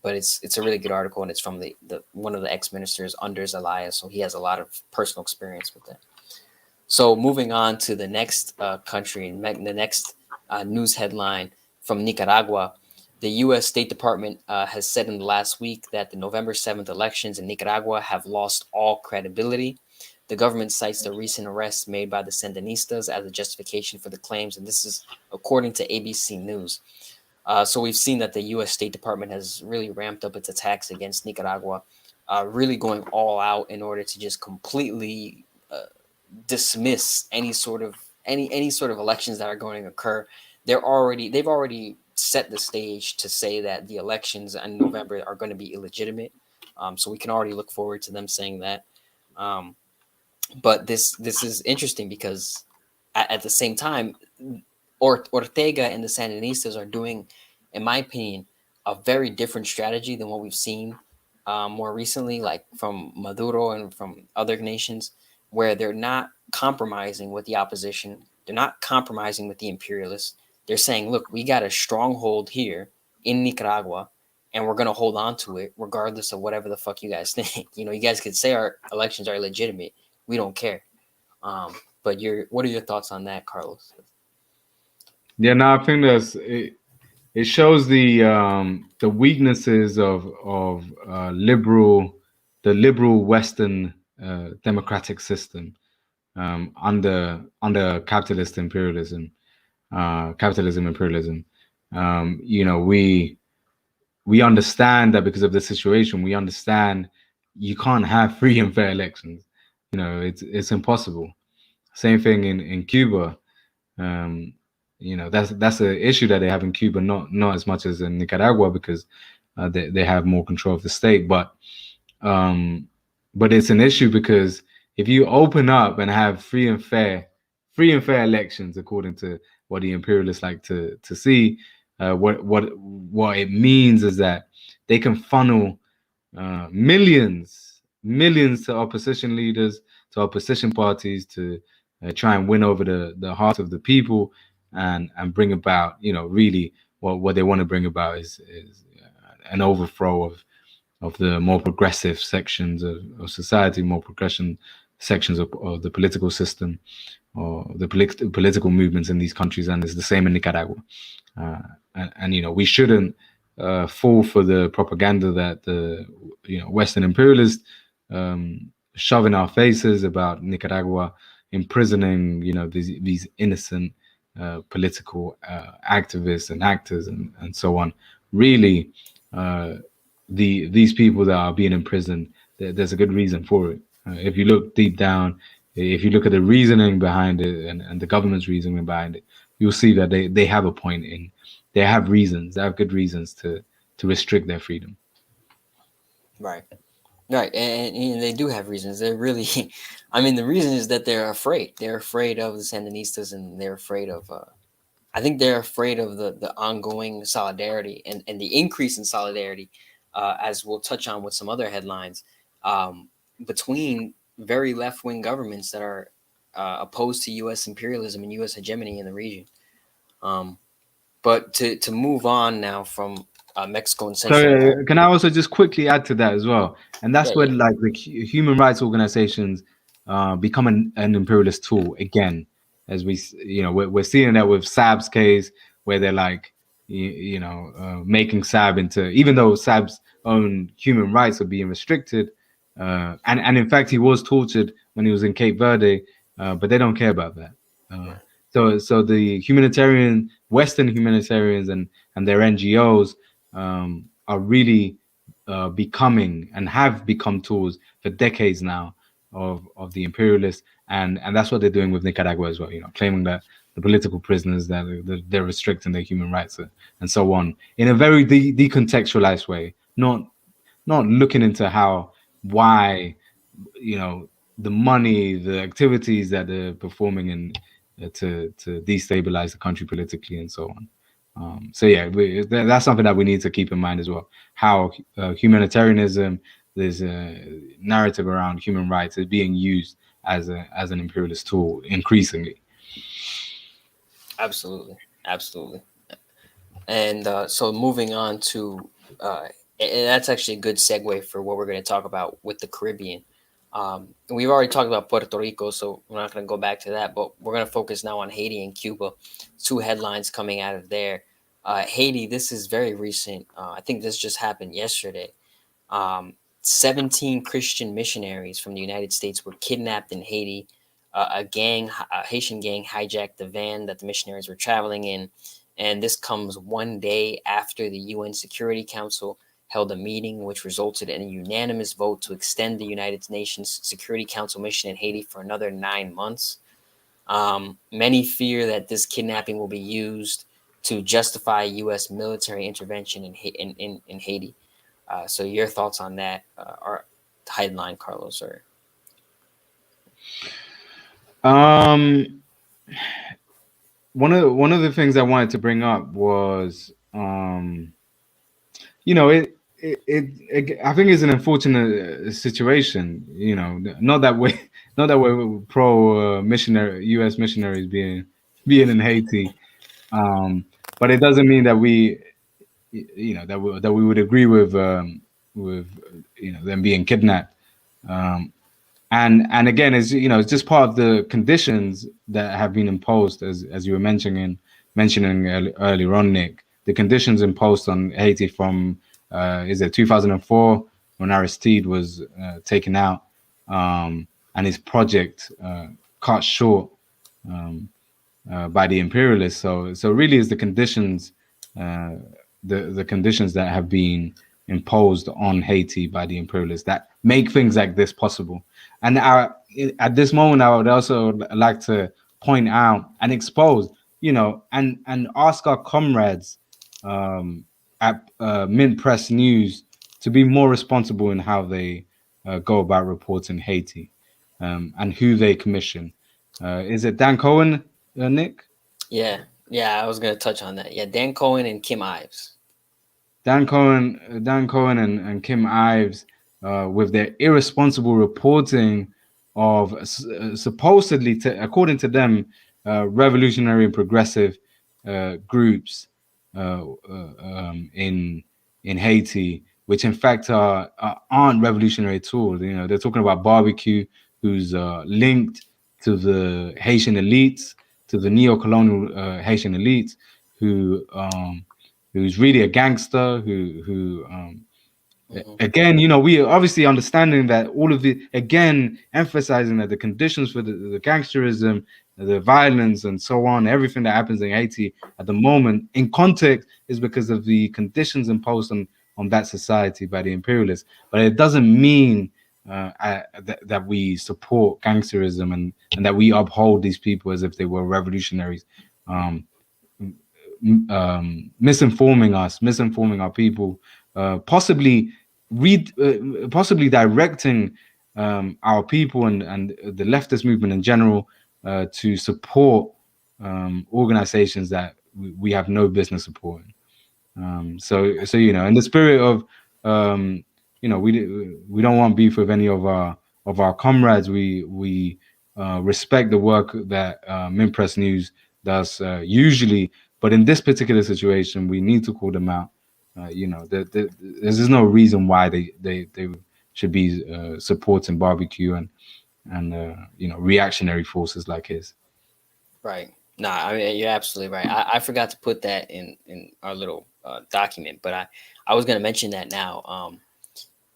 But it's a really good article, and it's from the one of the ex-ministers under Zelaya, so he has a lot of personal experience with that. So moving on to the next country, the next news headline from Nicaragua. The U.S. State Department has said in the last week that the November 7th elections in Nicaragua have lost all credibility. The government cites the recent arrests made by the Sandinistas as a justification for the claims, and this is according to ABC News. So we've seen that the U.S. State Department has really ramped up its attacks against Nicaragua, really going all out in order to just completely dismiss any sort of elections that are going to occur. They've already set the stage to say that the elections in November are going to be illegitimate. So we can already look forward to them saying that. But this is interesting because at the same time, Ortega and the Sandinistas are doing, in my opinion, a very different strategy than what we've seen more recently, like from Maduro and from other nations, where they're not compromising with the opposition. They're not compromising with the imperialists. They're saying, look, we got a stronghold here in Nicaragua, and we're going to hold on to it regardless of whatever the fuck you guys think. You know, you guys could say our elections are legitimate. We don't care. But what are your thoughts on that, Carlos? Yeah, no, I think it shows the weaknesses of the liberal Western democratic system under capitalist imperialism. You know, we understand that because of the situation, we understand you can't have free and fair elections. You know, it's impossible. Same thing in Cuba. You know, that's an issue that they have in Cuba, not as much as in Nicaragua, because they have more control of the state. But it's an issue because if you open up and have free and fair elections, according to what the imperialists like to see, what it means is that they can funnel millions to opposition leaders, to opposition parties, to try and win over the heart of the people, and bring about, you know, really what they want to bring about is an overthrow of the more progressive sections of society, more progression sections of the political system, or the political movements in these countries. And it's the same in Nicaragua. And you know, we shouldn't fall for the propaganda that the Western imperialists shove in our faces about Nicaragua imprisoning these innocent political activists and actors and so on. Really, these people that are being imprisoned, there's a good reason for it. If you look deep down, if you look at the reasoning behind it and the government's reasoning behind it, you'll see that they have a point in. They have good reasons to restrict their freedom. Right. And they do have reasons. They're really, I mean, the reason is that they're afraid. They're afraid of the Sandinistas, and they're afraid of, I think they're afraid of the ongoing solidarity and the increase in solidarity, as we'll touch on with some other headlines, between very left-wing governments that are opposed to U.S. imperialism and U.S. hegemony in the region. But to move on now from Mexico and Central America. Can I also just quickly add to that as well? And that's where like the human rights organizations become an imperialist tool again, as we're seeing that with Saab's case, where they're like making Saab into, even though Saab's own human rights are being restricted, and in fact he was tortured when he was in Cape Verde, but they don't care about that. So the Western humanitarians and their NGOs are really becoming and have become tools for decades now of the imperialists, and that's what they're doing with Nicaragua as well. Claiming that the political prisoners, that they're restricting their human rights and so on, in a very decontextualized way, not looking into why the money, the activities that they're performing in to destabilize the country politically and so on. That's something that we need to keep in mind as well. How humanitarianism, there's a narrative around human rights, is being used as an imperialist tool increasingly. Absolutely. And so moving on to, and that's actually a good segue for what we're going to talk about with the Caribbean. We've already talked about Puerto Rico, so we're not going to go back to that, but we're going to focus now on Haiti and Cuba. Two headlines coming out of there. Haiti, this is very recent. I think this just happened yesterday. Um, 17 Christian missionaries from the United States were kidnapped in Haiti. A Haitian gang hijacked the van that the missionaries were traveling in. And this comes one day after the UN Security Council held a meeting which resulted in a unanimous vote to extend the United Nations Security Council mission in Haiti for another 9 months. Many fear that this kidnapping will be used to justify U.S. military intervention in Haiti. So your thoughts on that are headline, Carlos? Or One of the things I wanted to bring up was, you know, it I think it's an unfortunate situation. You know, not that way, not that we're pro missionary U.S. missionaries being in Haiti, but it doesn't mean that we, you know, that we would agree with you know, them being kidnapped. Um, and again, it's, you know, it's just part of the conditions that have been imposed, as you were mentioning earlier on, Nick. The conditions imposed on Haiti from is it 2004, when Aristide was taken out, and his project cut short by the imperialists. So really, is the conditions, uh, the conditions that have been imposed on Haiti by the imperialists that make things like this possible. And at this moment, I would also like to point out and expose, you know, and ask our comrades at Mint Press News to be more responsible in how they go about reporting Haiti, and who they commission. Is it Dan Cohen, Nick? yeah, I was gonna touch on that. Yeah, Dan Cohen and Kim Ives. Dan Cohen and Kim Ives, with their irresponsible reporting of supposedly, according to them, revolutionary and progressive groups in Haiti, which in fact aren't revolutionary at all. You know, they're talking about Barbecue, who's linked to the Haitian elites, to the neo-colonial Haitian elites, who's really a gangster, who again, you know, we obviously understanding that all of the, again, emphasizing that the conditions for the gangsterism, the violence, and so on, everything that happens in Haiti at the moment, in context, is because of the conditions imposed on that society by the imperialists. But it doesn't mean that we support gangsterism, and that we uphold these people as if they were revolutionaries. Misinforming our people, possibly possibly directing our people and the leftist movement in general to support organizations that we have no business supporting. So you know, in the spirit of you know, we don't want beef with any of our comrades. We respect the work that Mint Press News does usually, but in this particular situation, we need to call them out. You know, there's no reason why they should be supporting Barbecue and you know, reactionary forces like his. Right. Nah, I mean, you're absolutely right. I forgot to put that in our little document, but I was going to mention that now.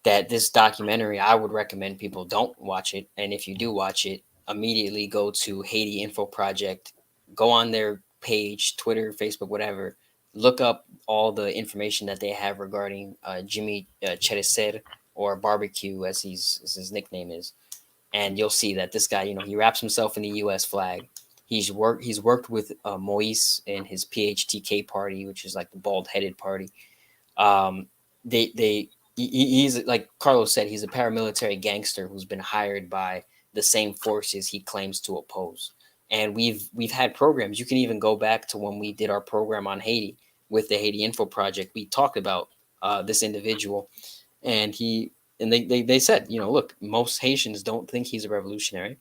That this documentary, I would recommend people don't watch it, and if you do watch it, immediately go to Haiti Info Project, go on their page, Twitter, Facebook, whatever, look up all the information that they have regarding Jimmy Cherecer, or Barbecue, as his nickname is, and you'll see that this guy, you know, he wraps himself in the U.S. flag. He's worked with Moise and his PHTK party, which is like the bald headed party. Um, he's, like Carlos said, he's a paramilitary gangster who's been hired by the same forces he claims to oppose. And we've had programs. You can even go back to when we did our program on Haiti with the Haiti Info Project. We talked about this individual, and they said, you know, look, most Haitians don't think he's a revolutionary.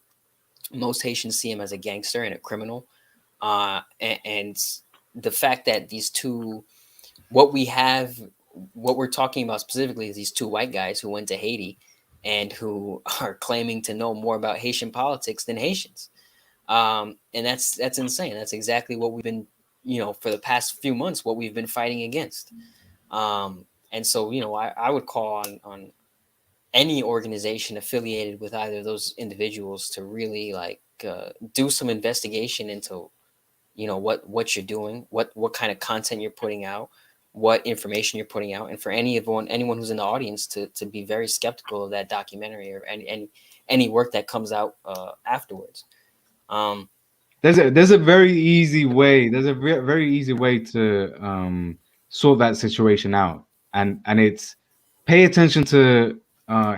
Most Haitians see him as a gangster and a criminal. And the fact that these two what we have, what we're talking about specifically is these two white guys who went to Haiti and who are claiming to know more about Haitian politics than Haitians. And that's insane. That's exactly what we've been, for the past few months, what we've been fighting against. And so, I would call on any organization affiliated with either of those individuals to really do some investigation into what you're doing, what kind of content you're putting out, what information you're putting out, and for anyone who's in the audience to be very skeptical of that documentary or any work that comes out afterwards. There's a very easy way. There's a very easy way to sort that situation out, and it's pay attention to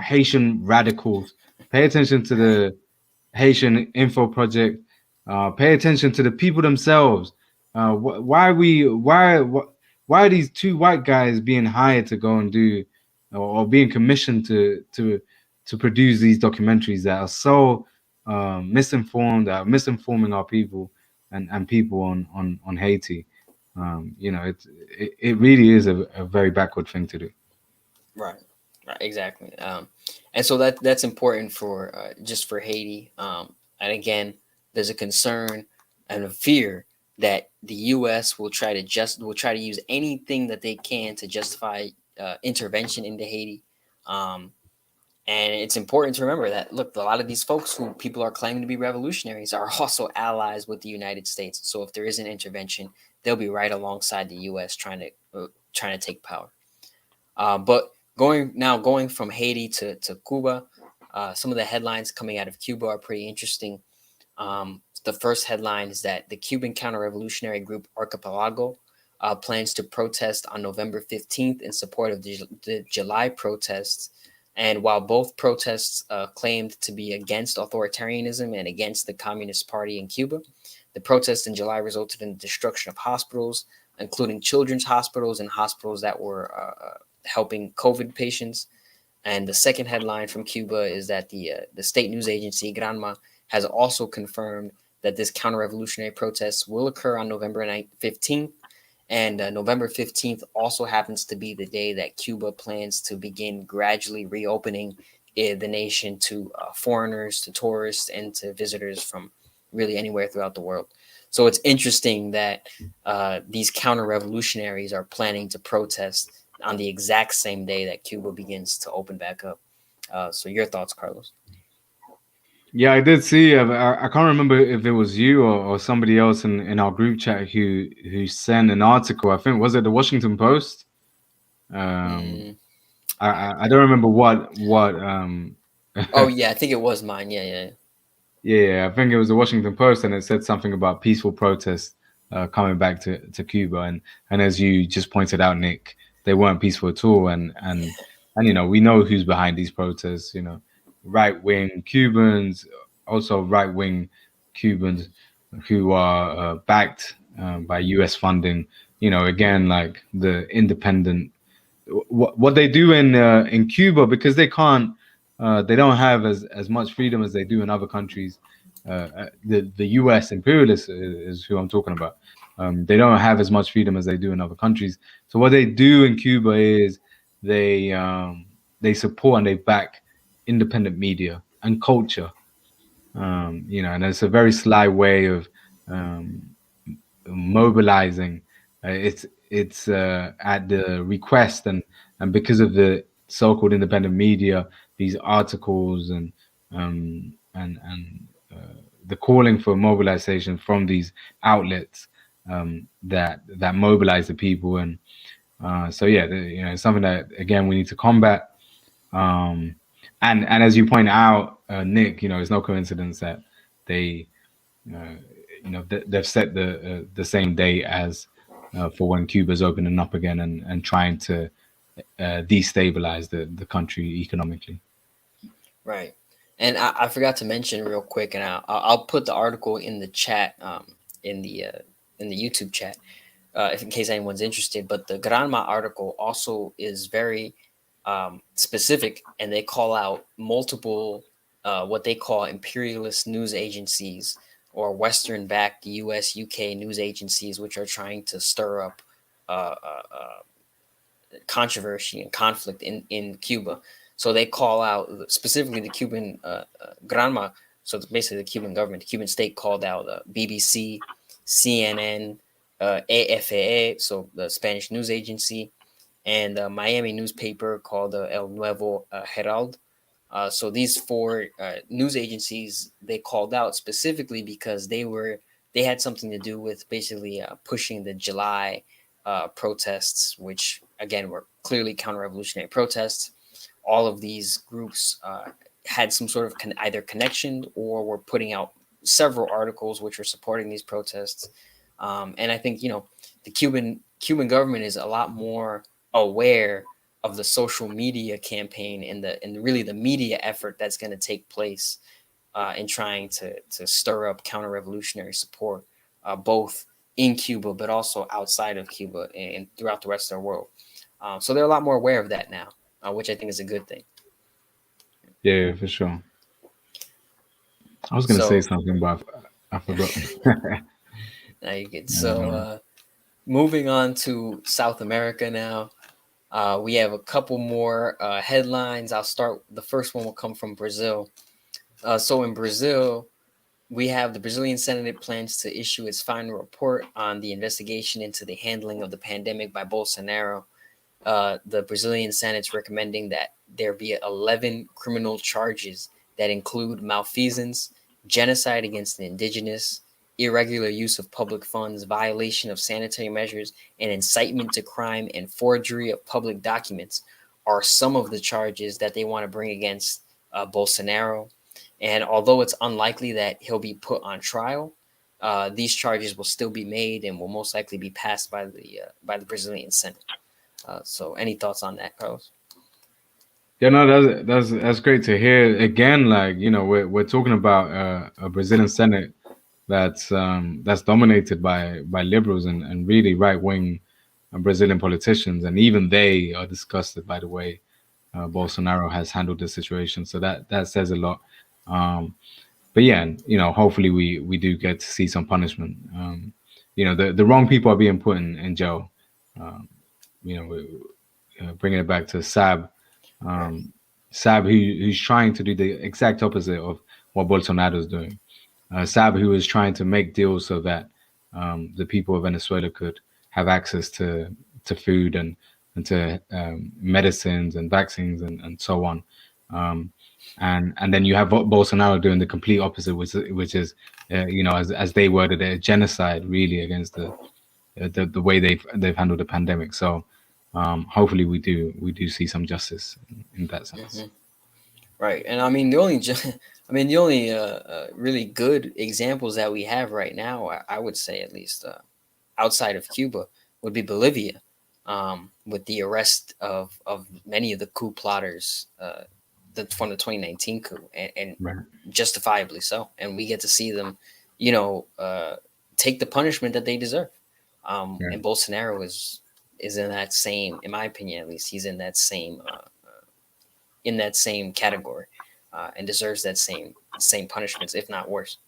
Haitian radicals. Pay attention to the Haitian Info Project. Pay attention to the people themselves. Why are these two white guys being hired to go and do or being commissioned to produce these documentaries that are so misinformed, that are misinforming our people and people on Haiti? It really is a very backward thing to do. Right. Right, exactly. And so that's important for just for Haiti. And again, there's a concern and a fear that the U.S. will try to use anything that they can to justify intervention into Haiti. And it's important to remember that, look, a lot of these folks who people are claiming to be revolutionaries are also allies with the United States. So if there is an intervention, they'll be right alongside the U.S. trying to take power. But going from Haiti to Cuba, some of the headlines coming out of Cuba are pretty interesting. The first headline is that the Cuban counter-revolutionary group Archipelago plans to protest on November 15th in support of the July protests. And while both protests claimed to be against authoritarianism and against the Communist Party in Cuba, the protests in July resulted in the destruction of hospitals, including children's hospitals and hospitals that were helping COVID patients. And the second headline from Cuba is that the state news agency Granma has also confirmed that this counter-revolutionary protest will occur on November 15th. And November 15th also happens to be the day that Cuba plans to begin gradually reopening the nation to foreigners, to tourists, and to visitors from really anywhere throughout the world. So it's interesting that these counter-revolutionaries are planning to protest on the exact same day that Cuba begins to open back up. So your thoughts, Carlos? Yeah, I did see. I can't remember if it was you or somebody else in our group chat who sent an article. I think was it the Washington Post. I don't remember what. Oh yeah, I think it was mine. Yeah. Yeah, I think it was the Washington Post, and it said something about peaceful protests coming back to Cuba, and as you just pointed out, Nick, they weren't peaceful at all, and we know who's behind these protests. Right-wing Cubans, also right-wing Cubans who are backed by U.S. funding. Again, like the independent, what they do in Cuba, because they can't, they don't have as much freedom as they do in other countries. The U.S. imperialists is who I'm talking about. They don't have as much freedom as they do in other countries. So what they do in Cuba is they support and they back independent media and culture, and it's a very sly way of mobilizing. It's at the request and because of the so-called independent media, these articles and the calling for mobilization from these outlets that mobilize the people, and so yeah, it's something that again we need to combat. And as you point out, Nick, it's no coincidence that they, they've set the same day as for when Cuba's opening up again and trying to destabilize the country economically. Right. And I forgot to mention real quick, and I'll put the article in the chat, in the YouTube chat, if in case anyone's interested. But the Granma article also is very specific, and they call out multiple what they call imperialist news agencies or Western-backed U.S., UK news agencies, which are trying to stir up controversy and conflict in Cuba. So they call out specifically the Cuban Granma. So basically, the Cuban government, the Cuban state, called out BBC, CNN, AFAA, so the Spanish news agency, and a Miami newspaper called El Nuevo Herald. So these four news agencies, they called out specifically because they had something to do with basically pushing the July protests, which again were clearly counter-revolutionary protests. All of these groups had some sort of either connection or were putting out several articles which were supporting these protests. And I think the Cuban government is a lot more aware of the social media campaign and really the media effort that's going to take place in trying to stir up counter-revolutionary support, both in Cuba but also outside of Cuba and throughout the rest of the world. So they're a lot more aware of that now, which I think is a good thing. Yeah, for sure. I was going to say something, but I forgot. Now you get moving on to South America now. We have a couple more headlines. I'll start. The first one will come from Brazil. So in Brazil, we have the Brazilian Senate plans to issue its final report on the investigation into the handling of the pandemic by Bolsonaro. The Brazilian Senate's recommending that there be 11 criminal charges that include malfeasance, genocide against the indigenous, irregular use of public funds, violation of sanitary measures, and incitement to crime and forgery of public documents are some of the charges that they want to bring against Bolsonaro. And although it's unlikely that he'll be put on trial, these charges will still be made and will most likely be passed by the Brazilian Senate. So any thoughts on that, Carlos? Yeah, no, that's great to hear. Again, like, we're talking about a Brazilian Senate that's dominated by liberals and really right wing Brazilian politicians, and even they are disgusted by the way Bolsonaro has handled the situation. So that says a lot. But yeah, hopefully we do get to see some punishment. The wrong people are being put in jail. Bringing it back to Saab. Saab, who's trying to do the exact opposite of what Bolsonaro is doing. Saab, who is trying to make deals so that the people of Venezuela could have access to food and to medicines and vaccines and so on. And then you have Bolsonaro doing the complete opposite, which is as they worded it, a genocide really against the way they've handled the pandemic. So hopefully we do see some justice in that sense. Mm-hmm. Right, and I mean the only really good examples that we have right now, I would say at least outside of Cuba, would be Bolivia, with the arrest of many of the coup plotters from the 2019 coup, and Right. justifiably so. And we get to see them, take the punishment that they deserve. And Bolsonaro is in that same, in my opinion at least, he's in that same category, and deserves that same punishments, if not worse.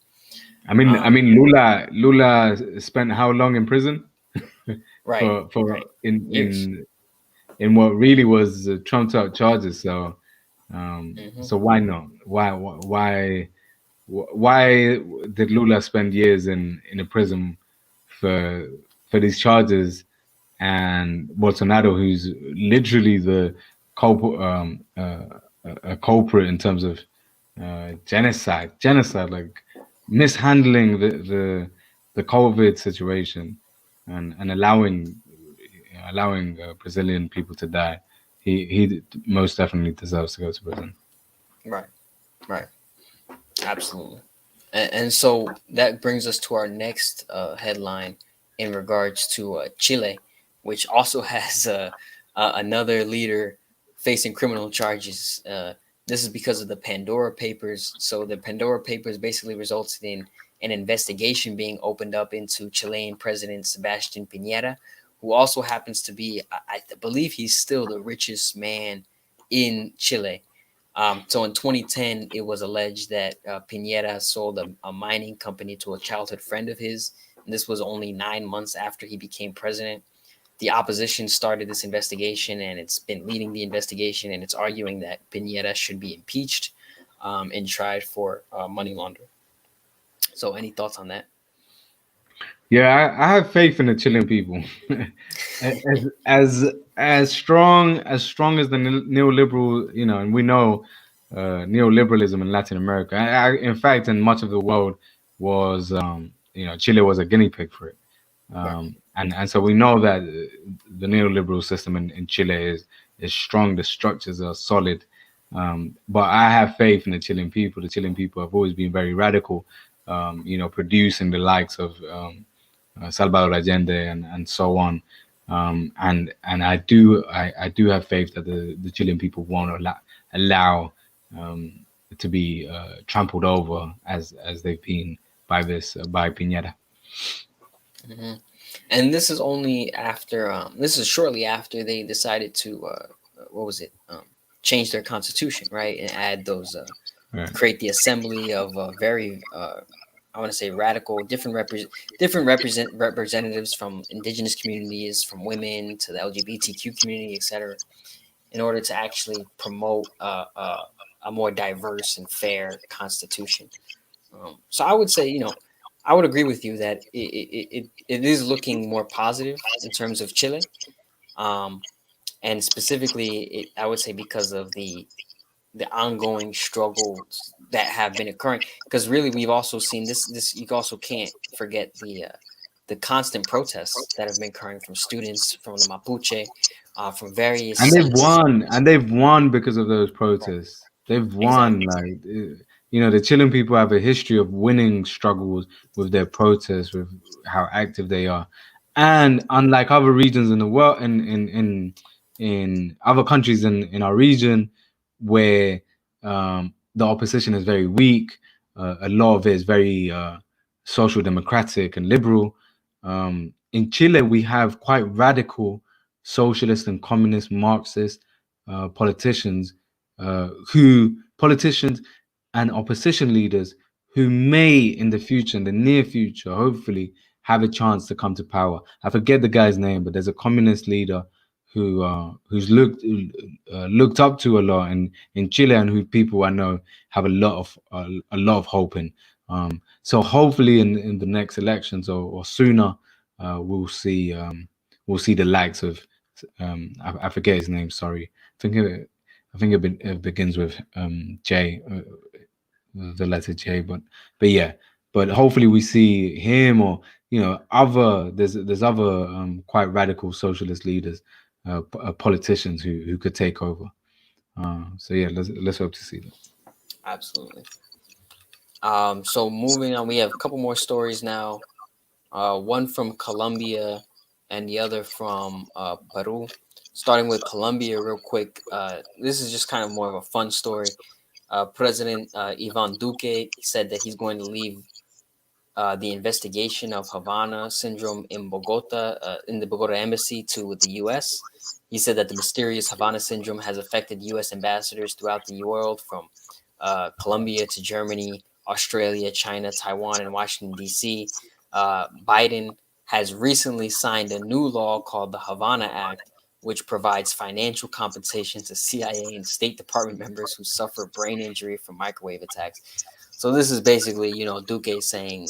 I mean, Lula spent how long in prison? Right. for in what really was trumped up charges. So so why not? Why did Lula spend years in a prison for these charges, and Bolsonaro, who's literally the a culprit in terms of genocide, like mishandling the COVID situation and allowing Brazilian people to die. He most definitely deserves to go to prison. Right. Absolutely. And so that brings us to our next headline in regards to Chile, which also has another leader facing criminal charges. This is because of the Pandora Papers. So the Pandora Papers basically resulted in an investigation being opened up into Chilean President Sebastián Piñera, who also happens to be, I believe he's still the richest man in Chile. So in 2010, it was alleged that Piñera sold a mining company to a childhood friend of his. And this was only 9 months after he became president. the opposition started this investigation, and it's been leading the investigation, and it's arguing that Piñera should be impeached and tried for money laundering. So, any thoughts on that? Yeah, I have faith in the Chilean people. As strong as the neoliberal, and we know neoliberalism in Latin America. In fact, in much of the world was, Chile was a guinea pig for it. And so we know that the neoliberal system in Chile is strong. The structures are solid. But I have faith in the Chilean people. The Chilean people have always been very radical. Producing the likes of Salvador Allende and so on. And I do have faith that the Chilean people won't allow to be trampled over as they've been by Piñera. Mm-hmm. And this is only after this is shortly after they decided to change their constitution, right, and add those create the assembly of very I want to say radical, different representatives from indigenous communities, from women to the LGBTQ community, etc., in order to actually promote a more diverse and fair constitution. So I would say, I would agree with you that it is looking more positive in terms of Chile, and specifically, I would say because of the ongoing struggles that have been occurring. Because really, we've also seen this. You also can't forget the constant protests that have been occurring from students, from the Mapuche, from various. And they've won because of those protests. They've won. Exactly. The Chilean people have a history of winning struggles with their protests, with how active they are, and unlike other regions in the world, in other countries in our region, where the opposition is very weak, a lot of it is very social democratic and liberal. In Chile, we have quite radical socialist and communist Marxist politicians and opposition leaders who may in the near future, hopefully, have a chance to come to power. I forget the guy's name, but there's a communist leader who's looked up to a lot in Chile, and who people I know have a lot of hope in. So hopefully in the next elections or sooner, we'll see the likes of I forget his name. Sorry, I think it begins with J, the letter J. But yeah, but hopefully we see him, or there's other quite radical socialist leaders, politicians who could take over. So yeah, let's hope to see that. Absolutely. So moving on, we have a couple more stories now. One from Colombia and the other from Peru. Starting with Colombia real quick. This is just kind of more of a fun story. President Ivan Duque said that he's going to leave the investigation of Havana syndrome in Bogota, in the Bogota embassy, to the U.S. He said that the mysterious Havana syndrome has affected U.S. ambassadors throughout the world, from Colombia to Germany, Australia, China, Taiwan, and Washington, D.C. Biden has recently signed a new law called the Havana Act, which provides financial compensation to CIA and State Department members who suffer brain injury from microwave attacks. So this is basically, Duque saying,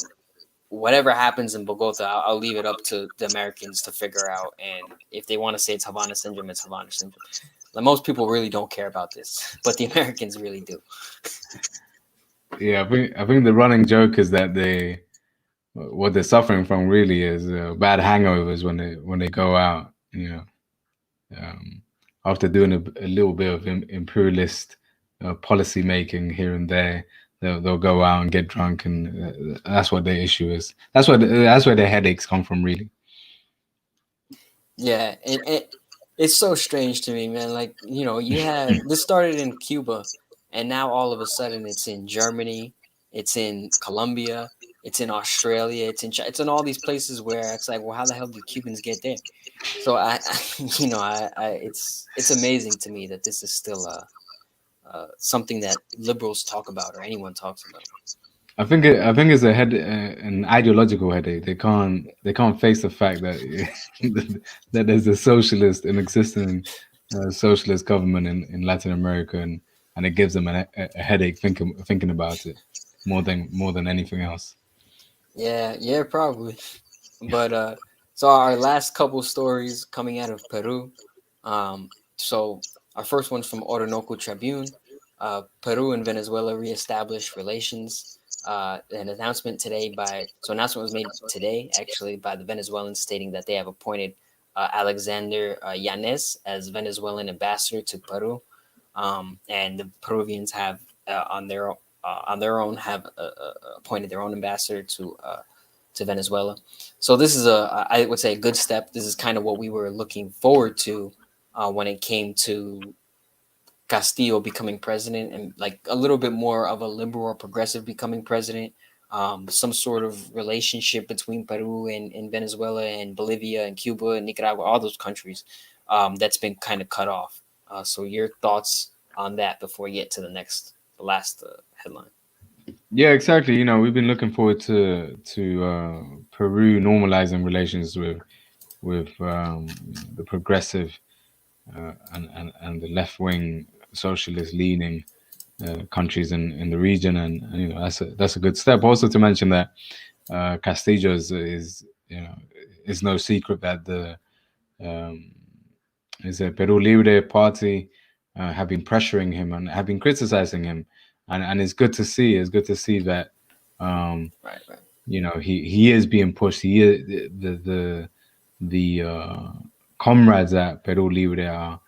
whatever happens in Bogota, I'll leave it up to the Americans to figure out. And if they want to say it's Havana syndrome, it's Havana syndrome. Like, most people really don't care about this, but the Americans really do. Yeah, I think the running joke is that what they're suffering from really is bad hangovers when they go out. After doing a little bit of imperialist policy making here and there, they'll go out and get drunk, and that's what their issue is. That's where their headaches come from, really. Yeah, and it's so strange to me, man. Like, you have this started in Cuba, and now all of a sudden it's in Germany, it's in Colombia, it's in Australia, it's in all these places where it's like, well, how the hell did Cubans get there? So it's amazing to me that this is still something that liberals talk about, or anyone talks about. I think it's a an ideological headache. They can't face the fact that that there's an existing socialist government in Latin America, and it gives them a headache thinking about it more than anything else. Yeah, probably. But so our last couple stories coming out of Peru. So our first one's from Orinoco Tribune. Peru and Venezuela reestablished relations. An announcement today announcement was made today actually by the Venezuelans stating that they have appointed Alexander Yanes as Venezuelan ambassador to Peru, and the Peruvians have on their own have appointed their own ambassador to Venezuela. So this is I would say a good step. This is kind of what we were looking forward to when it came to Castillo becoming president, and like a little bit more of a liberal or progressive becoming president. Some sort of relationship between Peru and Venezuela and Bolivia and Cuba and Nicaragua, all those countries, that's been kind of cut off. So your thoughts on that before we get to the last headline? Yeah, exactly. We've been looking forward to Peru normalizing relations with the progressive and the left wing socialist leaning countries in the region, and that's a good step. Also to mention that Castillo is it's no secret that the um, is a Peru Libre party have been pressuring him and have been criticizing him, and it's good to see. It's good to see that Right, right. he is being pushed. He is the comrades at Peru Libre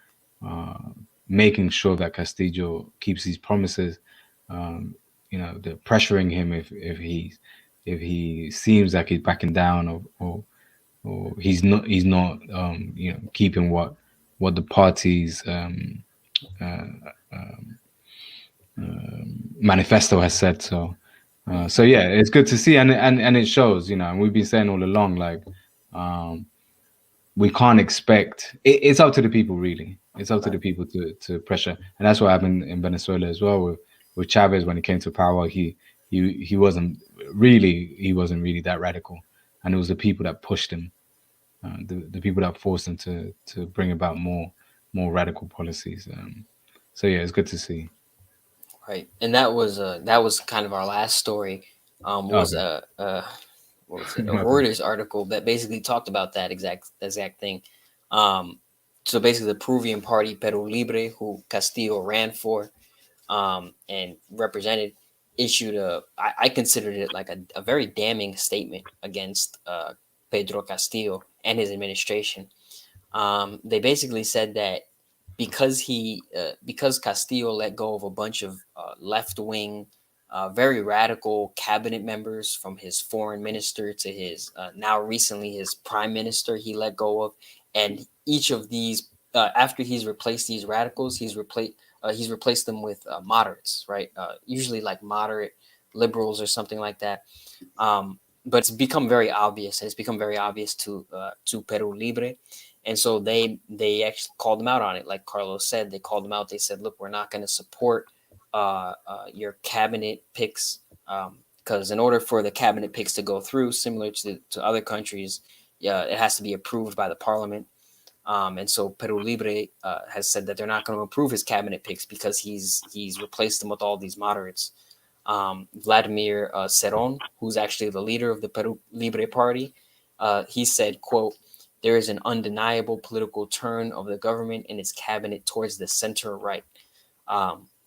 are making sure that Castillo keeps his promises. They're pressuring him if he seems like he's backing down, or he's not keeping what the party's manifesto has said. So yeah, it's good to see, and it shows. And we've been saying all along, like we can't expect. It's up to the people, really. It's up to the people to pressure, and that's what happened in Venezuela as well with Chavez when he came to power. He wasn't really that radical, and it was the people that pushed him, the people that forced him to bring about more radical policies. So yeah, it's good to see. Right, and that was kind of our last story. Was Okay. what was it? A Okay. Reuters article that basically talked about that exact thing. Um, so basically, the Peruvian party Peru Libre, who Castillo ran for and represented, issued I considered it like a very damning statement against Pedro Castillo and his administration. They basically said that because Castillo let go of a bunch of left wing, very radical cabinet members, from his foreign minister to his now recently his prime minister, he let go of, and each of these after he's replaced these radicals, he's replaced them with moderates, right? Usually like moderate liberals or something like that. But it's become very obvious. It's become very obvious to Peru Libre, and so they actually called them out on it. Like Carlos said, they called them out. They said, "Look, we're not going to support your cabinet picks, because in order for the cabinet picks to go through, similar to other countries, yeah, it has to be approved by the parliament." And so Peru Libre has said that they're not going to approve his cabinet picks because he's replaced them with all these moderates. Vladimir Cerron, who's actually the leader of the Peru Libre party, he said, quote, "There is an undeniable political turn of the government and its cabinet towards the center right."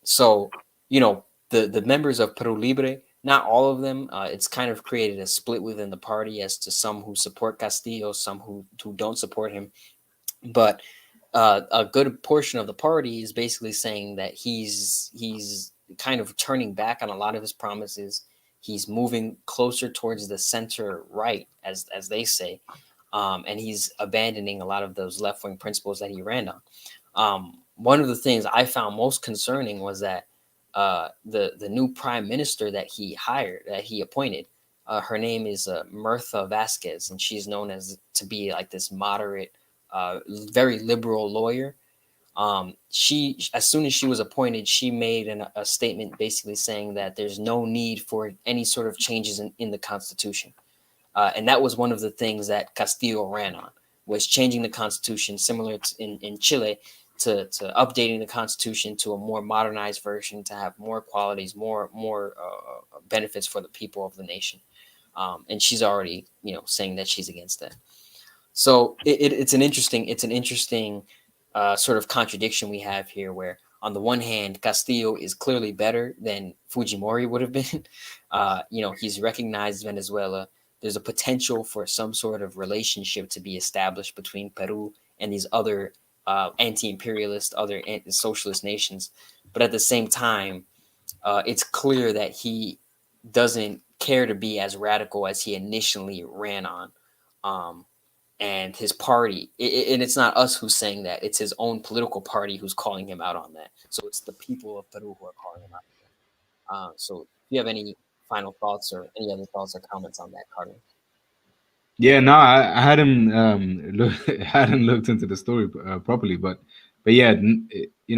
So, the members of Peru Libre, not all of them, it's kind of created a split within the party as to some who support Castillo, some who don't support him. But a good portion of the party is basically saying that he's kind of turning back on a lot of his promises. He's moving closer towards the center right, as they say, and he's abandoning a lot of those left wing principles that he ran on. One of the things I found most concerning was that the new prime minister that he appointed, her name is Mirtha Vasquez, and she's known as to be like this moderate, very liberal lawyer. She, as soon as she was appointed, she made a statement basically saying that there's no need for any sort of changes in the Constitution. And that was one of the things that Castillo ran on, was changing the Constitution, similar to in Chile, to updating the Constitution to a more modernized version, to have more qualities, more benefits for the people of the nation. And she's already, saying that she's against that. So it's an interesting sort of contradiction we have here, where on the one hand, Castillo is clearly better than Fujimori would have been. He's recognized Venezuela. There's a potential for some sort of relationship to be established between Peru and these other anti-imperialist, other socialist nations. But at the same time, it's clear that he doesn't care to be as radical as he initially ran on. And his party, and it's not us who's saying that, it's his own political party who's calling him out on that. So it's the people of Peru who are calling him out. So if you have any final thoughts or any other thoughts or comments on that, Carter? Yeah, no, I hadn't hadn't looked into the story properly, but yeah,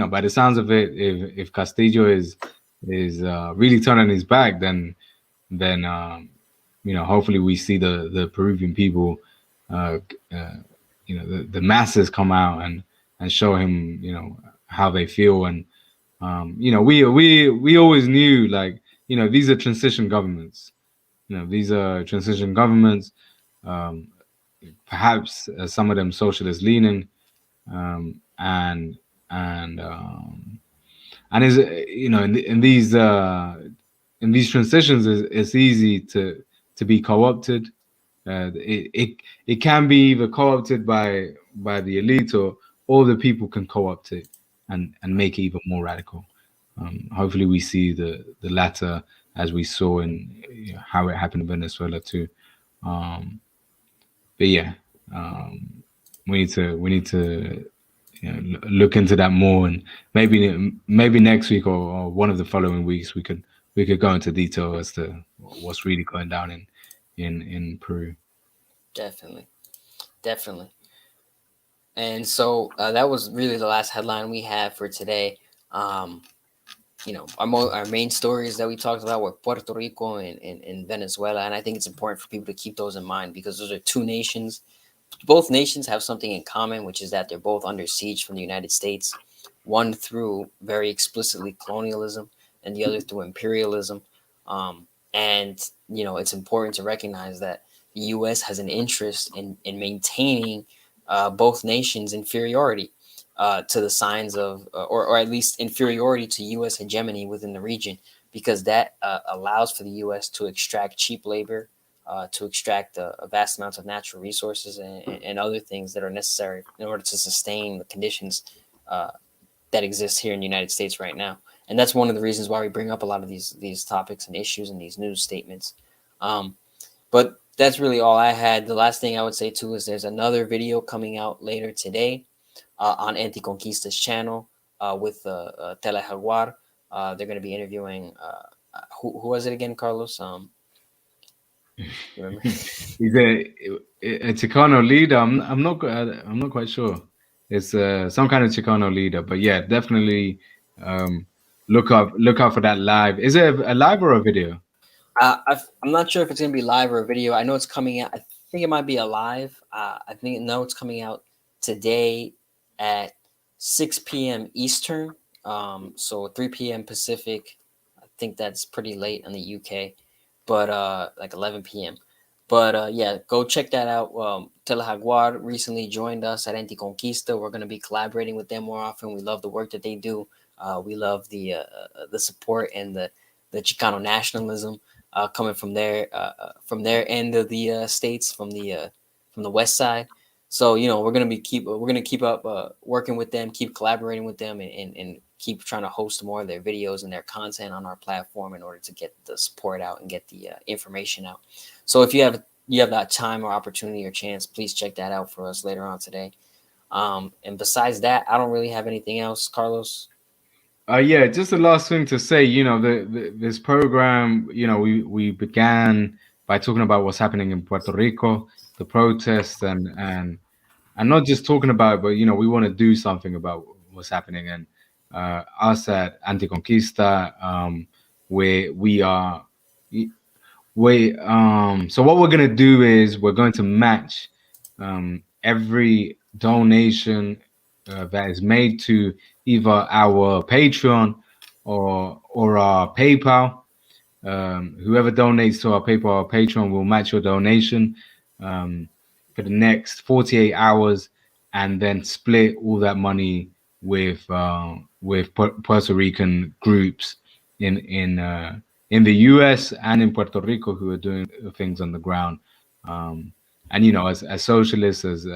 by the sounds of it, if Castillo is really turning his back, then hopefully we see the Peruvian people, the masses come out and show him how they feel, and we always knew, like, these are transition governments. These are transition governments. Perhaps some of them socialist leaning, and is in these transitions, it's easy to be co-opted. It can be either co-opted by the elite, or the people can co-opt it and make it even more radical. Hopefully we see the latter, as we saw in how it happened in Venezuela too. But yeah, we need to look into that more, and maybe next week or one of the following weeks we could go into detail as to what's really going down in Peru. Definitely. And so that was really the last headline we had for today. Our main stories that we talked about were Puerto Rico and Venezuela, and I think it's important for people to keep those in mind, because those are two nations. Both nations have something in common, which is that they're both under siege from the United States, one through very explicitly colonialism and the other through imperialism. And it's important to recognize that the U.S. has an interest in maintaining both nations' inferiority to the signs of, or at least inferiority to U.S. hegemony within the region, because that allows for the U.S. to extract cheap labor, to extract vast amounts of natural resources and other things that are necessary in order to sustain the conditions that exist here in the United States right now. And that's one of the reasons why we bring up a lot of these topics and issues and these news statements. But that's really all I had. The last thing I would say too is there's another video coming out later today on Anticonquista's channel with Tela Jaguar. They're going to be interviewing who was it again, Carlos? Remember? He's a Chicano leader. I'm not quite sure. It's some kind of Chicano leader, but yeah, definitely look out for that live. Is it a live or a video? I'm not sure if it's going to be live or a video. I know it's coming out. I think it might be a live. It's coming out today at 6 p.m. Eastern, so 3 p.m. Pacific. I think that's pretty late in the UK, but like 11 p.m. But yeah, go check that out. Tela Jaguar recently joined us at Anticonquista. We're going to be collaborating with them more often. We love the work that they do. We love the support and the Chicano nationalism coming from their end of the states, from the west side. So we're gonna keep up working with them, keep collaborating with them, and keep trying to host more of their videos and their content on our platform in order to get the support out and get the information out. So if you have that time or opportunity or chance, please check that out for us later on today. And besides that, I don't really have anything else, Carlos. Yeah, just the last thing to say, this program, we began by talking about what's happening in Puerto Rico, the protests, and not just talking about it, but we want to do something about what's happening. And us at Anticonquista, we are. So what we're gonna do is we're going to match every donation that is made to either our Patreon or our PayPal. Whoever donates to our PayPal or Patreon will match your donation for the next 48 hours, and then split all that money with Puerto Rican groups in the US and in Puerto Rico who are doing things on the ground. And you know, as socialists, as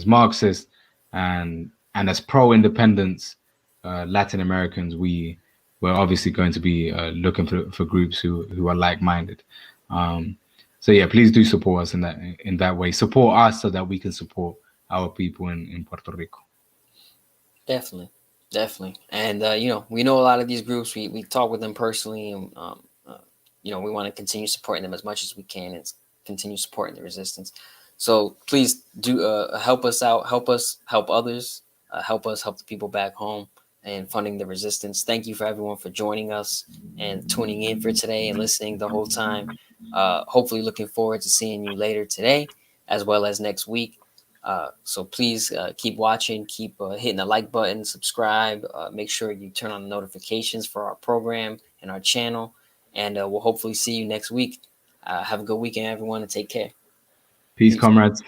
Marxists, and as pro-independence Latin Americans, we're obviously going to be looking for groups who are like-minded. So yeah, please do support us in that way. Support us so that we can support our people in Puerto Rico. Definitely. And you know, we know a lot of these groups. We talk with them personally, and you know, we want to continue supporting them as much as we can and continue supporting the resistance. So please do help us out, help us help others, help us help the people back home and funding the resistance. Thank you for everyone for joining us and tuning in for today and listening the whole time. Hopefully looking forward to seeing you later today as well as next week. So please keep watching, keep hitting the like button, subscribe, make sure you turn on the notifications for our program and our channel, and we'll hopefully see you next week. Have a good weekend, everyone, and take care. Peace, comrades.